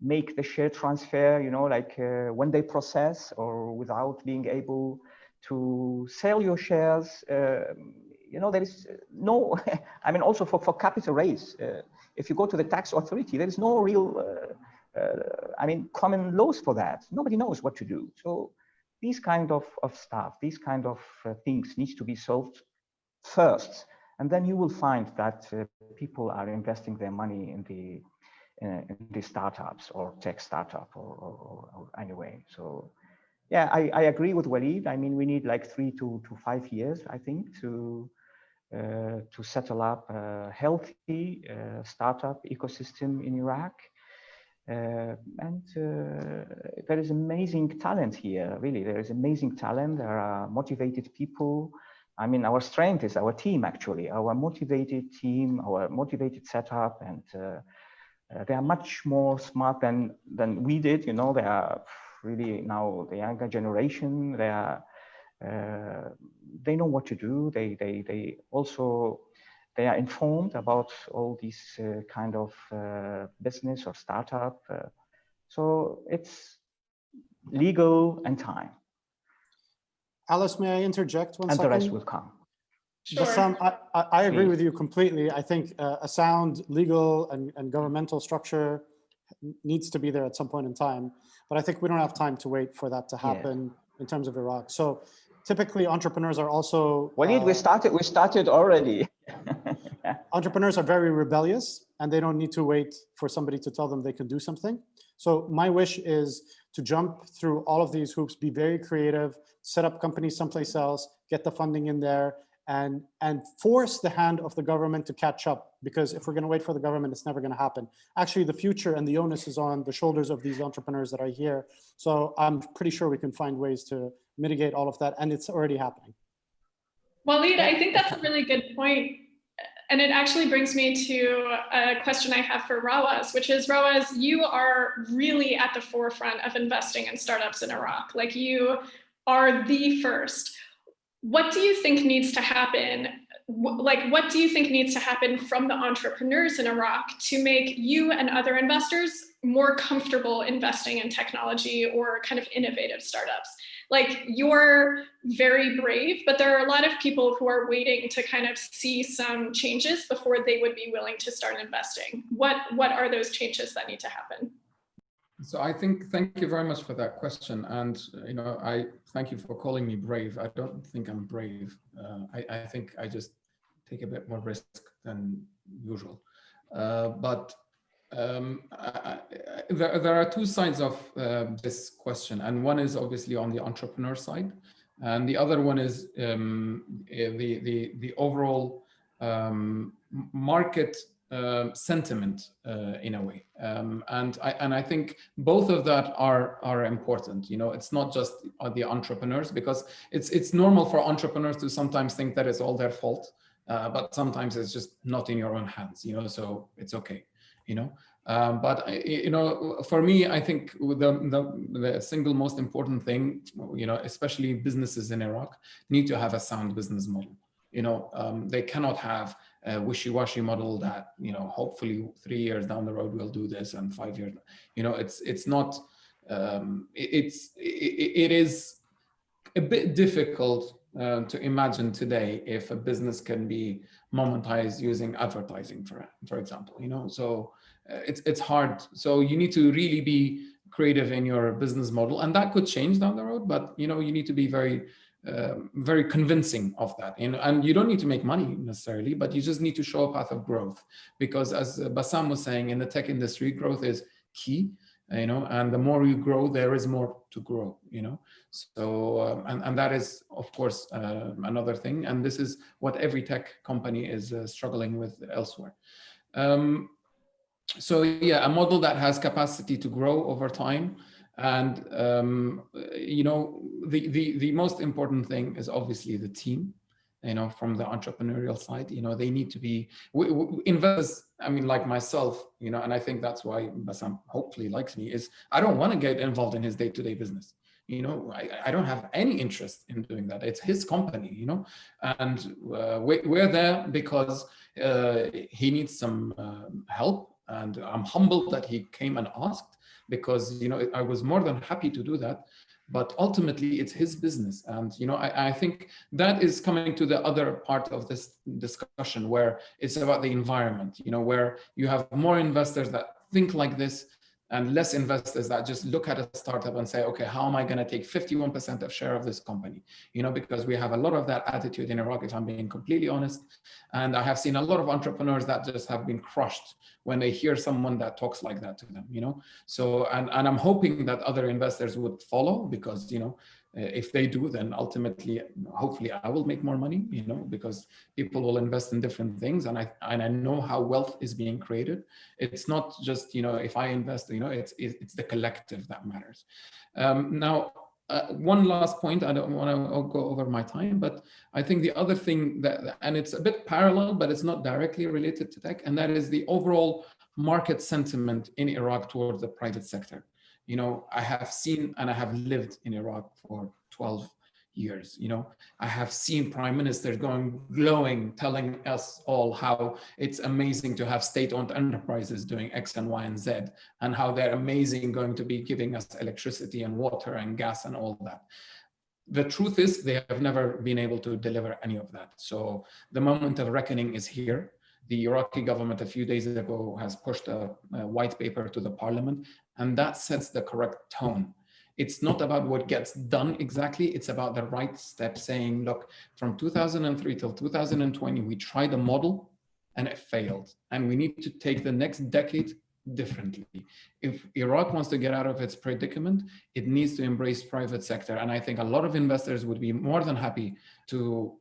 make the share transfer, you know, like when they process, or without being able to sell your shares, you know, there is no, I mean, also for capital raise, if you go to the tax authority, there is no real, I mean, common laws for that. Nobody knows what to do. So these kind of stuff, these kind of things needs to be solved first. And then you will find that people are investing their money in the startups or tech startup or anyway. So yeah, I agree with Walid. I mean, we need like 3 to 5 years, I think, to settle up a healthy startup ecosystem in Iraq. And there is amazing talent here, really. There is amazing talent. There are motivated people. I mean, our strength is our team, actually, our motivated team, our motivated setup, and they are much more smart than we did. You know, they are really now the younger generation. They are they know what to do. They also they are informed about all these kind of business or startup. So it's legal and time. Alice, may I interject one second? And the rest will come. Sure. Bassam, I agree with you completely. I think a sound legal and governmental structure needs to be there at some point in time. But I think we don't have time to wait for that to happen in terms of Iraq. So typically entrepreneurs are also— Walid, we started already. Entrepreneurs are very rebellious, and they don't need to wait for somebody to tell them they can do something. So my wish is to jump through all of these hoops, be very creative, set up companies someplace else, get the funding in there, and force the hand of the government to catch up. Because if we're going to wait for the government, it's never going to happen. Actually, the future and the onus is on the shoulders of these entrepreneurs that are here. So I'm pretty sure we can find ways to mitigate all of that, and it's already happening. Walid, I think that's a really good point. And it actually brings me to a question I have for Rawaz, which is, Rawaz, you are really at the forefront of investing in startups in Iraq. Like, you are the first. What do you think needs to happen? Like, what do you think needs to happen from the entrepreneurs in Iraq to make you and other investors more comfortable investing in technology or kind of innovative startups? Like, you're very brave, but there are a lot of people who are waiting to kind of see some changes before they would be willing to start investing. What are those changes that need to happen? So I think, thank you very much for that question. And, you know, I thank you for calling me brave. I don't think I'm brave. I think I just take a bit more risk than usual. There are two sides of this question, and one is obviously on the entrepreneur side, and the other one is the overall market sentiment in a way, and I think both of that are important. You know, it's not just the entrepreneurs, because it's normal for entrepreneurs to sometimes think that it's all their fault, but sometimes it's just not in your own hands. You know, so it's okay. You know, but you know, for me, I think the single most important thing, you know, especially businesses in Iraq, need to have a sound business model. You know, they cannot have a wishy-washy model that, you know, hopefully 3 years down the road we'll do this, and 5 years. You know, it's not it is a bit difficult to imagine today if a business can be monetized using advertising, for example, so it's hard. So you need to really be creative in your business model, and that could change down the road, but you need to be very very convincing of that, and you don't need to make money necessarily, but you just need to show a path of growth, because as Bassam was saying, in the tech industry, growth is key, and the more you grow, there is more to grow, so and that is of course another thing, and this is what every tech company is struggling with elsewhere. So yeah, a model that has capacity to grow over time. And the most important thing is obviously the team, from the entrepreneurial side. They need to be investors. I mean, like myself, and I think that's why Bassam hopefully likes me, is I don't want to get involved in his day-to-day business. I don't have any interest in doing that. It's his company, and we're there because he needs some help, and I'm humbled that he came and asked, because I was more than happy to do that, but ultimately it's his business. And I think that is coming to the other part of this discussion, where it's about the environment, where you have more investors that think like this, and less investors that just look at a startup and say, okay, how am I going to take 51% of share of this company? Because we have a lot of that attitude in Iraq, if I'm being completely honest. And I have seen a lot of entrepreneurs that just have been crushed when they hear someone that talks like that to them, So, and I'm hoping that other investors would follow, because, if they do, then ultimately, hopefully I will make more money, because people will invest in different things. And I know how wealth is being created. It's not just, if I invest, it's the collective that matters. Now, one last point, I don't want to go over my time, but I think the other thing and it's a bit parallel, but it's not directly related to tech, and that is the overall market sentiment in Iraq towards the private sector. I have seen, and I have lived in Iraq for 12 years. I have seen prime ministers glowing, telling us all how it's amazing to have state-owned enterprises doing X and Y and Z, and how they're amazing going to be giving us electricity and water and gas and all that. The truth is, they have never been able to deliver any of that. So the moment of reckoning is here. The Iraqi government a few days ago has pushed a white paper to the parliament, and that sets the correct tone. It's not about what gets done exactly, it's about the right step, saying, look, from 2003 till 2020, we tried a model and it failed. And we need to take the next decade differently. If Iraq wants to get out of its predicament, it needs to embrace private sector. And I think a lot of investors would be more than happy to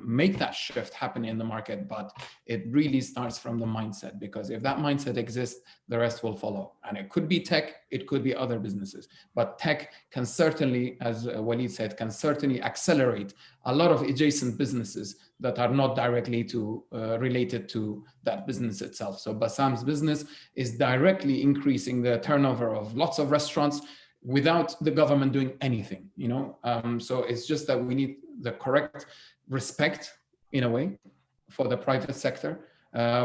make that shift happen in the market, but it really starts from the mindset, because if that mindset exists, the rest will follow. And it could be tech, it could be other businesses, but tech can certainly, as Walid said, can certainly accelerate a lot of adjacent businesses that are not directly related to that business itself. So Bassam's business is directly increasing the turnover of lots of restaurants without the government doing anything, so it's just that we need the correct respect, in a way, for the private sector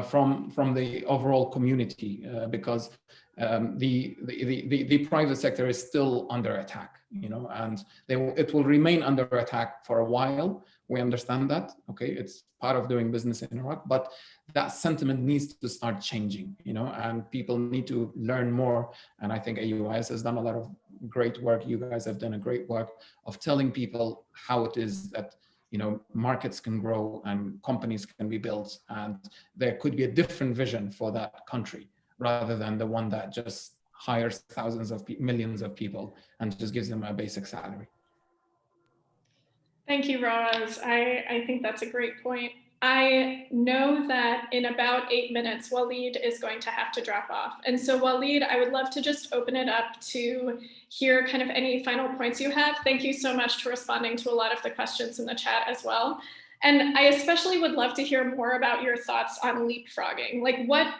from the overall community, because the private sector is still under attack, and it will remain under attack for a while. We understand that, okay, it's part of doing business in Iraq, but that sentiment needs to start changing, and people need to learn more. And I think AUIS has done a lot of great work. You guys have done a great work of telling people how it is that markets can grow and companies can be built, and there could be a different vision for that country rather than the one that just hires thousands of millions of people and just gives them a basic salary. Thank you, Rawaz. I think that's a great point. I know that in about 8 minutes, Walid is going to have to drop off. And so Walid, I would love to just open it up to hear kind of any final points you have. Thank you so much for responding to a lot of the questions in the chat as well. And I especially would love to hear more about your thoughts on leapfrogging. Like what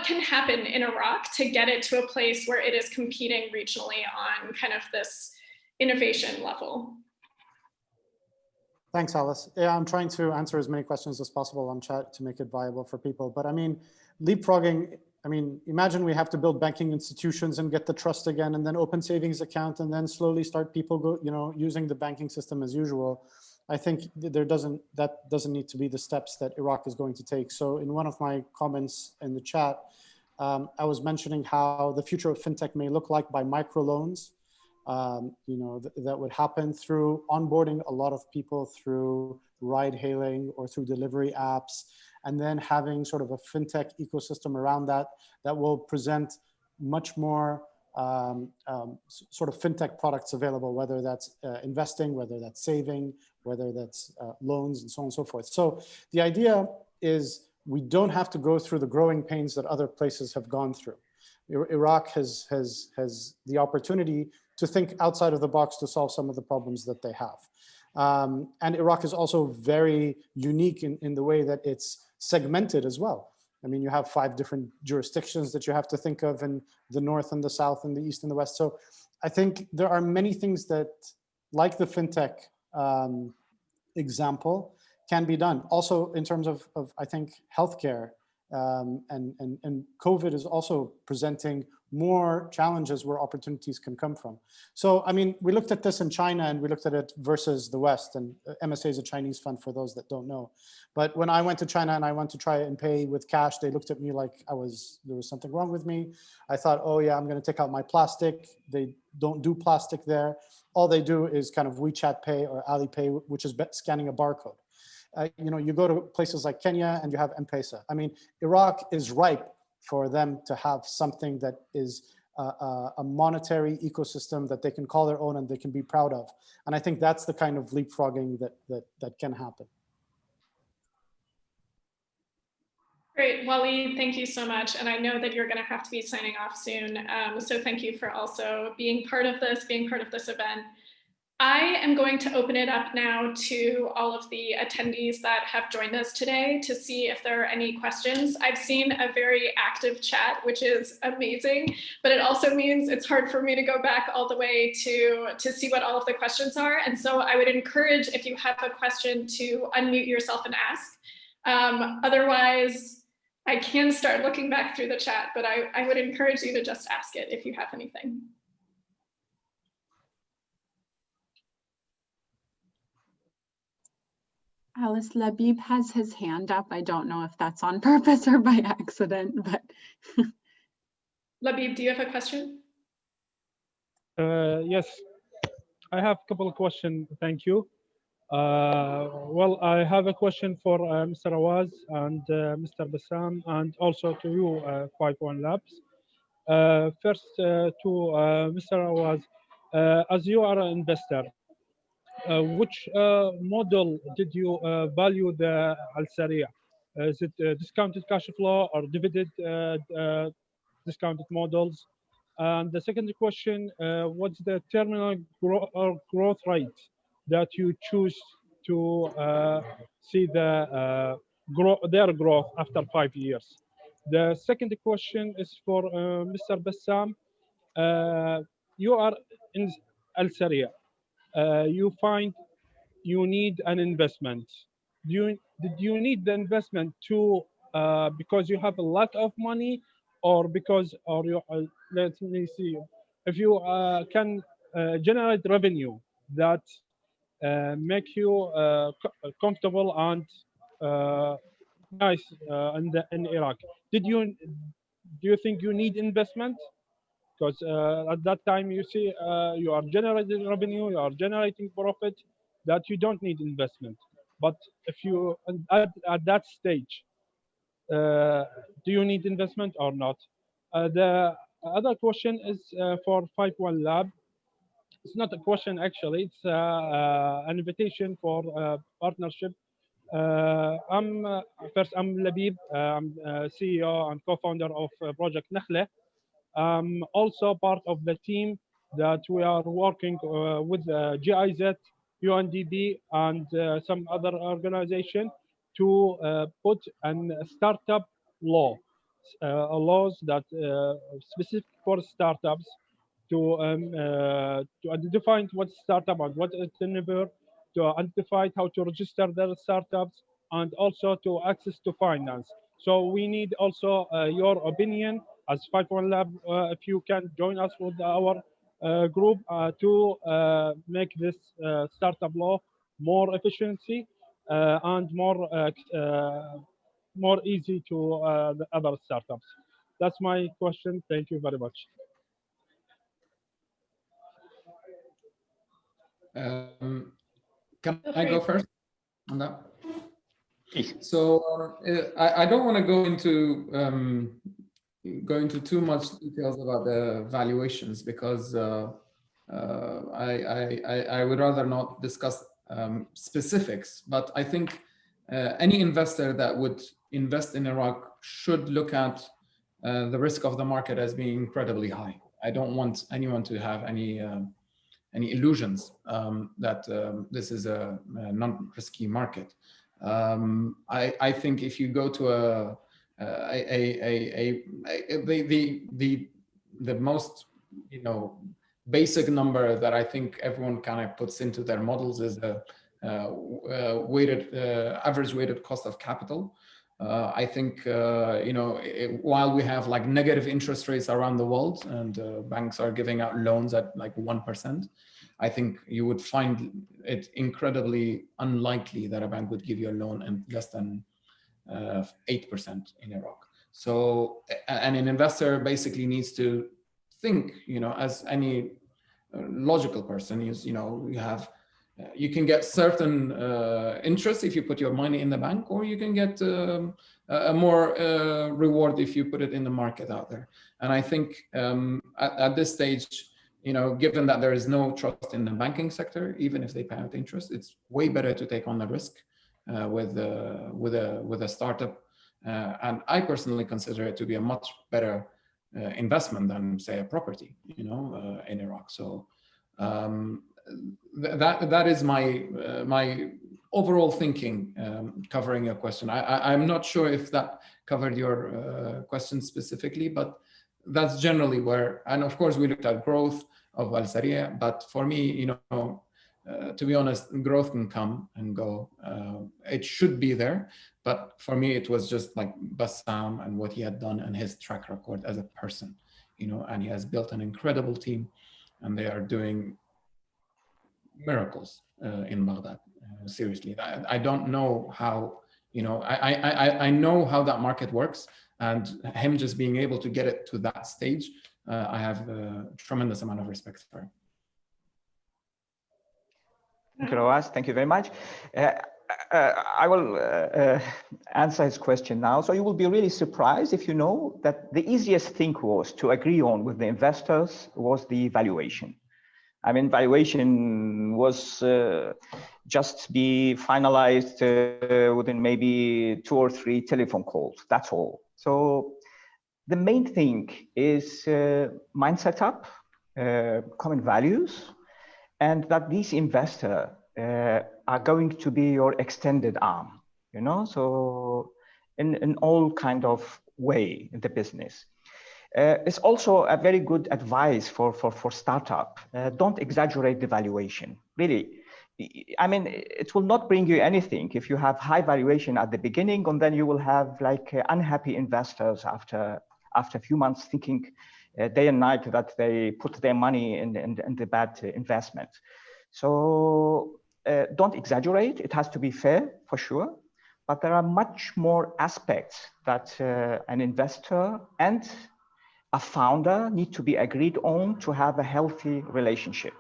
can happen in Iraq to get it to a place where it is competing regionally on kind of this innovation level? Thanks, Alice. Yeah, I'm trying to answer as many questions as possible on chat to make it viable for people. But I mean, leapfrogging, I mean, imagine we have to build banking institutions and get the trust again, and then open savings account, and then slowly start people using the banking system as usual. I think that doesn't need to be the steps that Iraq is going to take. So in one of my comments in the chat, I was mentioning how the future of fintech may look like by microloans. That would happen through onboarding a lot of people through ride hailing or through delivery apps, and then having sort of a fintech ecosystem around that will present much more sort of fintech products available, whether that's investing, whether that's saving, whether that's loans, and so on and so forth. So the idea is we don't have to go through the growing pains that other places have gone through. Iraq has the opportunity to think outside of the box to solve some of the problems that they have. And Iraq is also very unique in the way that it's segmented as well. I mean, you have 5 different jurisdictions that you have to think of in the north and the south and the east and the west. So I think there are many things that, like the fintech example, can be done. Also in terms of I think, healthcare, and COVID is also presenting more challenges where opportunities can come from. So, I mean, we looked at this in China and we looked at it versus the West, and MSA is a Chinese fund for those that don't know. But when I went to China and I went to try and pay with cash, they looked at me like there was something wrong with me. I thought, oh yeah, I'm going to take out my plastic. They don't do plastic there. All they do is kind of WeChat Pay or Alipay, which is scanning a barcode. You go to places like Kenya and you have M-Pesa. I mean, Iraq is ripe for them to have something that is a monetary ecosystem that they can call their own and they can be proud of. And I think that's the kind of leapfrogging that can happen. Great, Walid, thank you so much. And I know that you're going to have to be signing off soon. So thank you for also being part of this event. I am going to open it up now to all of the attendees that have joined us today to see if there are any questions. I've seen a very active chat, which is amazing, but it also means it's hard for me to go back all the way to see what all of the questions are. And so I would encourage, if you have a question, to unmute yourself and ask. Otherwise, I can start looking back through the chat, but I would encourage you to just ask it if you have anything. Alice, Labib has his hand up. I don't know if that's on purpose or by accident, but. Labib, do you have a question? Yes, I have a couple of questions. Thank you. Well, I have a question for Mr. Rawaz and Mr. Bassam, and also to you, 51 Labs. First, to Mr. Rawaz, as you are an investor, which model did you value the Alsaree? Is it discounted cash flow or dividend discounted models? And the second question, what's the terminal growth rate that you choose to see their growth after 5 years? The second question is for Mr. Bassam. You are in Alsaree. You find you need an investment. Did you need the investment to because you have a lot of money, or because let me see, if you can generate revenue that make you comfortable and nice in Iraq? Do you think you need investment? Because at that time you see you are generating revenue, you are generating profit, that you don't need investment. But if you at that stage, do you need investment or not? The other question is for 51 Lab. It's not a question actually, it's an invitation for partnership. First, I'm Labib, I'm CEO and co-founder of Project Nakhle. Also part of the team that we are working with GIZ, UNDP, and some other organization to put a startup laws that specific for startups to identify what startup and what entrepreneur, to identify how to register their startups, and also to access to finance. So we need also your opinion as 51 Lab, if you can join us with our group to make this startup law more efficiency and more easy to the other startups. That's my question. Thank you very much. Can I go first on that? Please. So I don't want to go into too much details about the valuations because I would rather not discuss specifics. But I think any investor that would invest in Iraq should look at the risk of the market as being incredibly high. I don't want anyone to have any illusions that this is a non-risky market. I think if you go to the most basic number that I think everyone kind of puts into their models is the average weighted cost of capital. I think while we have like negative interest rates around the world and banks are giving out loans at like 1%, I think you would find it incredibly unlikely that a bank would give you a loan at less than 8% in Iraq. So, and an investor basically needs to think, as any logical person is, you can get certain interest if you put your money in the bank, or you can get a more reward if you put it in the market out there. And I think at this stage, given that there is no trust in the banking sector, even if they pay out interest, it's way better to take on the risk with a startup. And I personally consider it to be a much better investment than, say, a property, in Iraq. So that is my overall thinking covering your question. I'm not sure if that covered your question specifically, but that's generally where, and of course we looked at growth of Alsaree, but for me, to be honest, growth can come and go. It should be there, but for me, it was just like Bassam and what he had done and his track record as a person, and he has built an incredible team, and they are doing miracles in Baghdad. Seriously, I don't know how, I know how that market works, and him just being able to get it to that stage, I have a tremendous amount of respect for him. Thank you, Rawaz. Thank you very much. I will answer his question now. So you will be really surprised if you know that the easiest thing was to agree on with the investors was the valuation. I mean, valuation was just be finalized within maybe 2 or 3 telephone calls. That's all. So the main thing is mindset up, common values, and that these investors are going to be your extended arm, so in all kind of way in the business. It's also a very good advice for startup. Don't exaggerate the valuation. Really, I mean, it will not bring you anything if you have high valuation at the beginning, and then you will have like unhappy investors after a few months thinking day and night that they put their money in the bad investment. So don't exaggerate. It has to be fair for sure, but there are much more aspects that an investor and a founder need to be agreed on to have a healthy relationship.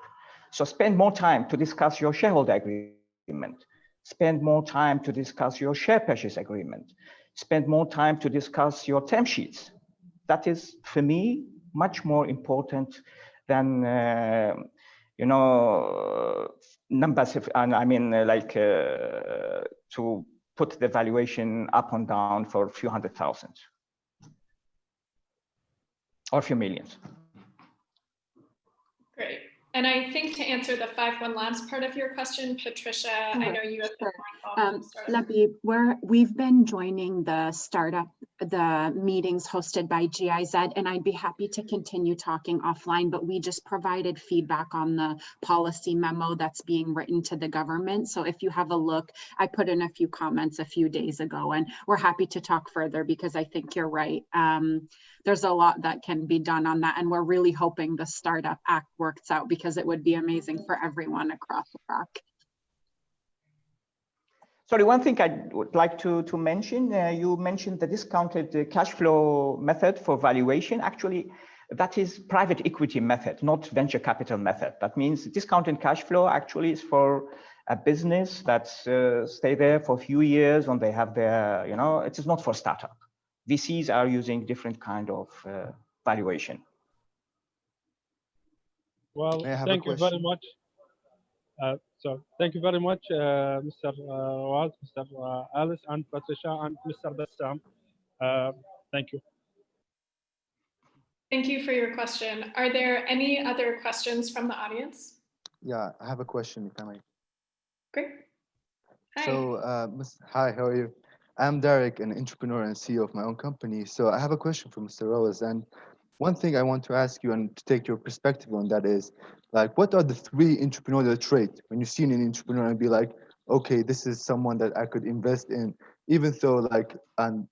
So spend more time to discuss your shareholder agreement. Spend more time to discuss your share purchase agreement. Spend more time to discuss your term sheets. That is, for me, much more important than numbers. I mean, to put the valuation up and down for a few 100,000 or a few millions. Great. And I think to answer the 51 Labs part of your question, Patricia, I know you have been more involved in Labib, we've been joining the startup the meetings hosted by GIZ, and I'd be happy to continue talking offline, but we just provided feedback on the policy memo that's being written to the government. So if you have a look, I put in a few comments a few days ago, and we're happy to talk further because I think you're right. There's a lot that can be done on that, and we're really hoping the Startup Act works out because it would be amazing for everyone across Iraq. Sorry, one thing I would like to mention, you mentioned the discounted cash flow method for valuation. Actually, that is private equity method, not venture capital method. That means discounted cash flow actually is for a business that stay there for a few years and they have their, it is not for startup. VCs are using different kind of valuation. Well, thank you very much. So thank you very much, Mr. Rawaz, Mr. Alice, and Patricia, and Mr. Bassam. Thank you. Thank you for your question. Are there any other questions from the audience? Yeah, I have a question, if I may. Great. Hi. So, hi, how are you? I'm Derek, an entrepreneur and CEO of my own company. So I have a question for Mr. Rawaz. And one thing I want to ask you and to take your perspective on that is, like, what are the 3 entrepreneurial traits when you see an entrepreneur and be like, okay, this is someone that I could invest in, even though like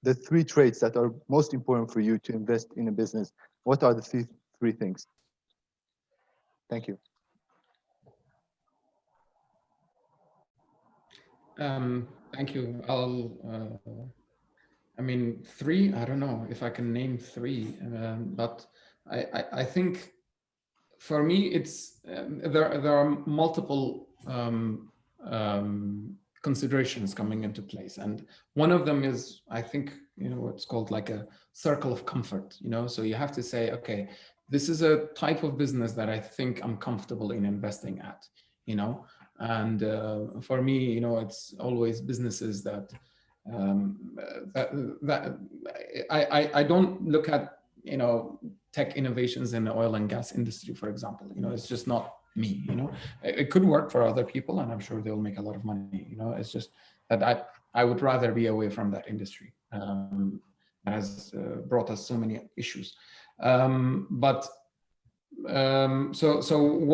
the 3 traits that are most important for you to invest in a business, what are the three things? Thank you. Thank you. I mean, 3, I don't know if I can name 3, but I think for me, it's there are multiple considerations coming into place. And one of them is, I think, what's called like a circle of comfort, so you have to say, okay, this is a type of business that I think I'm comfortable in investing at, and for me, it's always businesses that I don't look at, tech innovations in the oil and gas industry, for example. It's just not me. It could work for other people, and I'm sure they'll make a lot of money. It's just that I would rather be away from that industry. Has brought us so many issues. So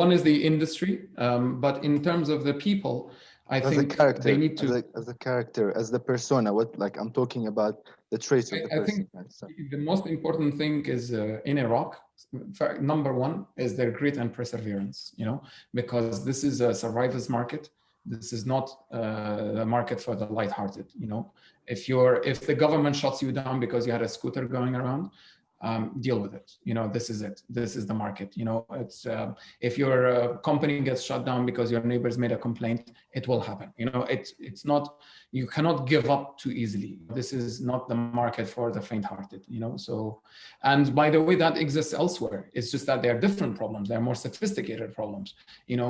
one is the industry, but in terms of the people, I think they need to as a character, as the persona. What, like, I'm talking about the traits of the person. I think the most important thing is in Iraq, number 1 is their grit and perseverance, because this is a survivor's market. This is not a market for the lighthearted. If the government shuts you down because you had a scooter going around, deal with it. This is it. This is the market. It's if your company gets shut down because your neighbors made a complaint, it will happen. It's not. You cannot give up too easily. This is not the market for the faint-hearted. So, and by the way, that exists elsewhere. It's just that they are different problems. They're more sophisticated problems.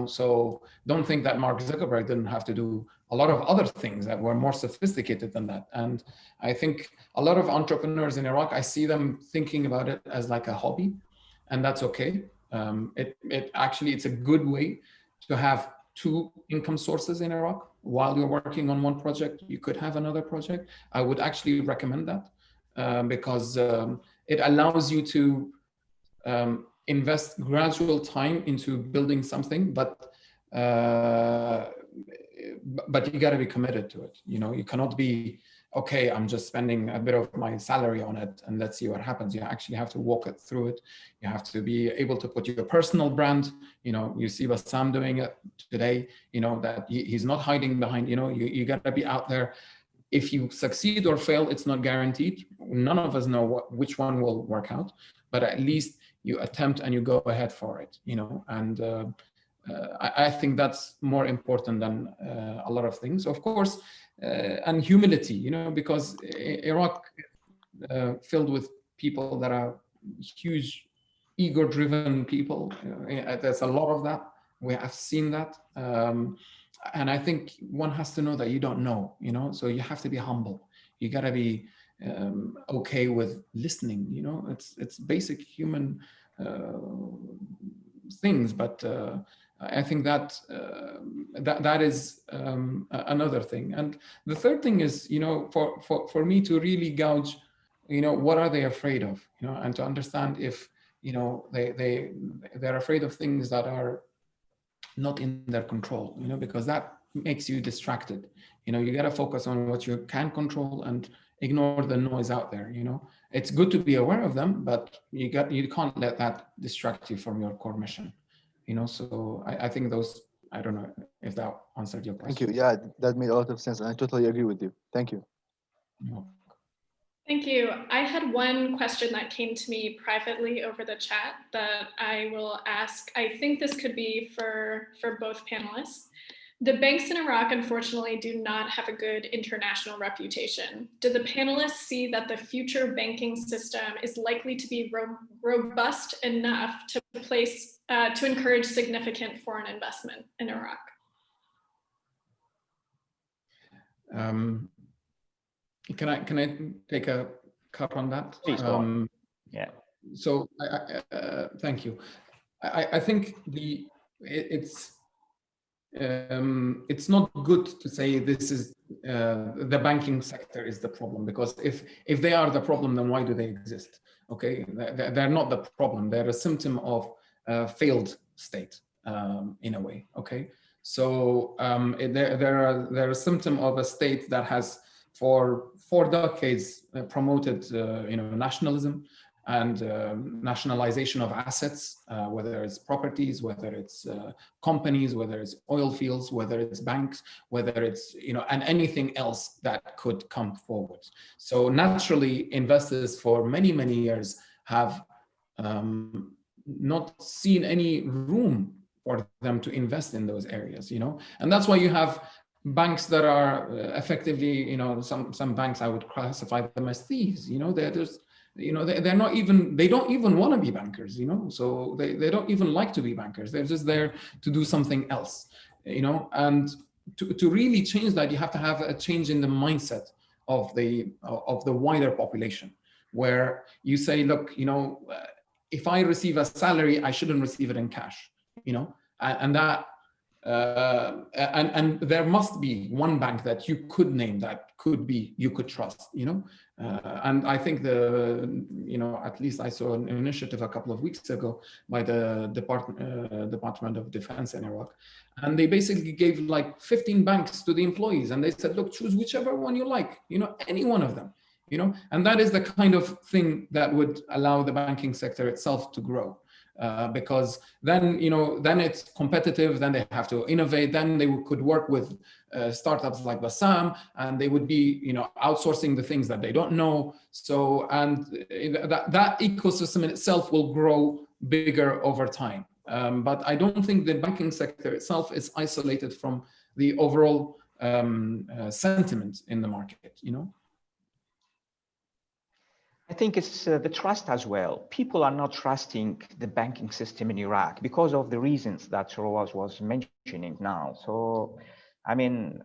So don't think that Mark Zuckerberg didn't have to do a lot of other things that were more sophisticated than that. And I think a lot of entrepreneurs in Iraq, I see them thinking about it as like a hobby, and that's okay. It's a good way to have 2 income sources in Iraq. While you're working on one project, you could have another project. I would actually recommend that because it allows you to invest gradual time into building something, but you got to be committed to it. You cannot be, okay, I'm just spending a bit of my salary on it and let's see what happens. You actually have to walk it through it. You have to be able to put your personal brand. You see Bassam doing it today, that he's not hiding behind, you got to be out there. If you succeed or fail, it's not guaranteed. None of us know which one will work out, but at least you attempt and you go ahead for it, and I think that's more important than a lot of things, of course, and humility, because Iraq filled with people that are huge, ego-driven people. There's a lot of that. We have seen that. And I think one has to know that you don't know, so you have to be humble. You got to be okay with listening, it's basic human things, but I think that that is another thing. And the third thing is, for me to really gauge what are they afraid of, and to understand if, they're afraid of things that are not in their control, because that makes you distracted. You got to focus on what you can control and ignore the noise out there. It's good to be aware of them, but you can't let that distract you from your core mission. So I think those, I don't know if that answered your question. Thank you. Yeah, that made a lot of sense, and I totally agree with you. Thank you. Thank you. I had one question that came to me privately over the chat that I will ask. I think this could be for both panelists. The banks in Iraq, unfortunately, do not have a good international reputation. Do the panelists see that the future banking system is likely to be robust enough to encourage significant foreign investment in Iraq? Can I take a cut on that? Please go on. Yeah. So thank you. I think it's not good to say this is the banking sector is the problem, because if they are the problem, then why do they exist? Okay, they're not the problem. They're a symptom of a failed state in a way. Okay, so they're a symptom of a state that has for 4 decades promoted nationalism and nationalization of assets, whether it's properties, whether it's companies, whether it's oil fields, whether it's banks, whether it's, and anything else that could come forward. So naturally, investors for many, many years have not seen any room for them to invest in those areas, and that's why you have banks that are effectively, some banks I would classify them as thieves. They're just, they're not even, they don't even want to be bankers, so they don't even like to be bankers. They're just there to do something else, and to really change that, you have to have a change in the mindset of the wider population, where you say, look, if I receive a salary, I shouldn't receive it in cash, and that, and there must be one bank that you could name that you could trust, and I think at least I saw an initiative a couple of weeks ago by the Department of Defense in Iraq, and they basically gave like 15 banks to the employees, and they said, look, choose whichever one you like, any one of them, and that is the kind of thing that would allow the banking sector itself to grow. Because then, then it's competitive, then they have to innovate, then they could work with startups like Bassam, and they would be, outsourcing the things that they don't know. So, and that ecosystem in itself will grow bigger over time. But I don't think the banking sector itself is isolated from the overall sentiment in the market, I think it's the trust as well. People are not trusting the banking system in Iraq because of the reasons that Rawaz was mentioning now. So, I mean,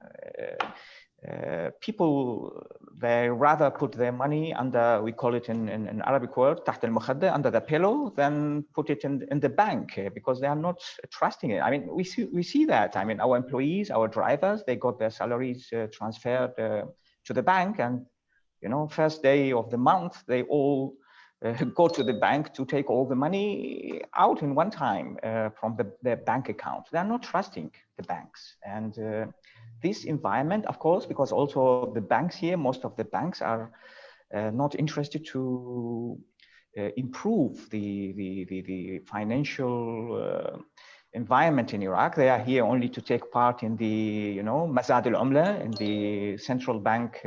people, they rather put their money under, we call it in Arabic word, تحت المخدة, under the pillow, than put it in the bank, because they are not trusting it. I mean, we see that. I mean, our employees, our drivers, they got their salaries transferred to the bank, and first day of the month, they all go to the bank to take all the money out in one time from their bank account. They're not trusting the banks. And this environment, of course, because also the banks here, most of the banks are not interested to improve the financial environment in Iraq. They are here only to take part in the, Mazad al-Umla, in the central bank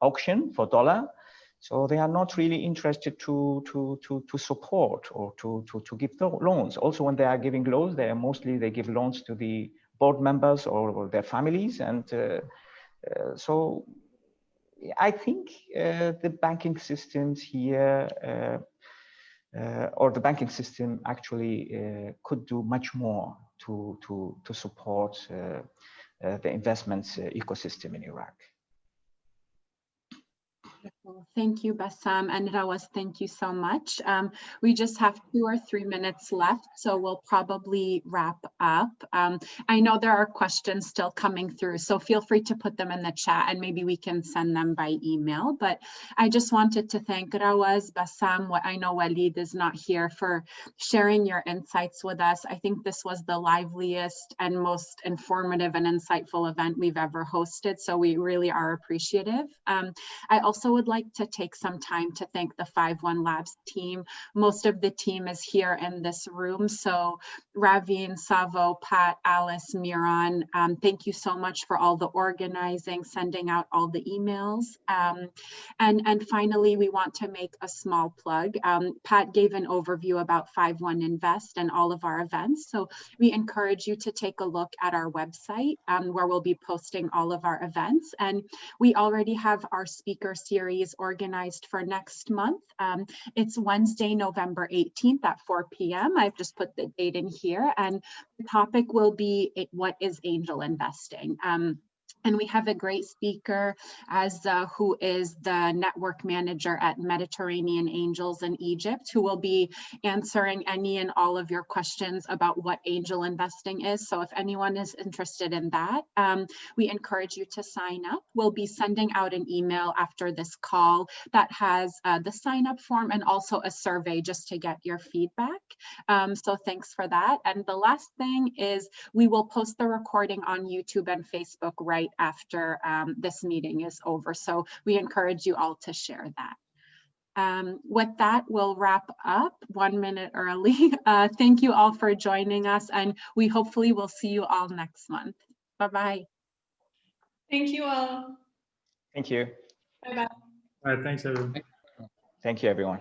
auction for dollar. So they are not really interested to support or to give loans. Also, when they are giving loans, they give loans to the board members or their families. And so I think the banking systems here, or the banking system actually could do much more to support the investments ecosystem in Iraq. Thank you, Bassam, and Rawaz, thank you so much. We just have 2 or 3 minutes left, so we'll probably wrap up. I know there are questions still coming through, so feel free to put them in the chat and maybe we can send them by email. But I just wanted to thank Rawaz, Bassam, I know Walid is not here, for sharing your insights with us. I think this was the liveliest and most informative and insightful event we've ever hosted, so we really are appreciative. I also would like to take some time to thank the 5-1 Labs team. Most of the team is here in this room. So Raveen, Savo, Pat, Alice, Miran, thank you so much for all the organizing, sending out all the emails. And finally, we want to make a small plug. Pat gave an overview about 5-1 Invest and all of our events. So we encourage you to take a look at our website where we'll be posting all of our events. And we already have our speaker series organized for next month. It's Wednesday, November 18th at 4 p.m. I've just put the date in here, and the topic will be what is angel investing. And we have a great speaker who is the network manager at Mediterranean Angels in Egypt, who will be answering any and all of your questions about what angel investing is. So if anyone is interested in that, we encourage you to sign up. We'll be sending out an email after this call that has the sign up form and also a survey just to get your feedback. So thanks for that. And the last thing is we will post the recording on YouTube and Facebook right after this meeting is over. So we encourage you all to share that. With that, we'll wrap up 1 minute early. Thank you all for joining us, and we hopefully will see you all next month. Bye-bye. Thank you all. Thank you. Bye-bye. All right, thanks everyone. Thank you, everyone.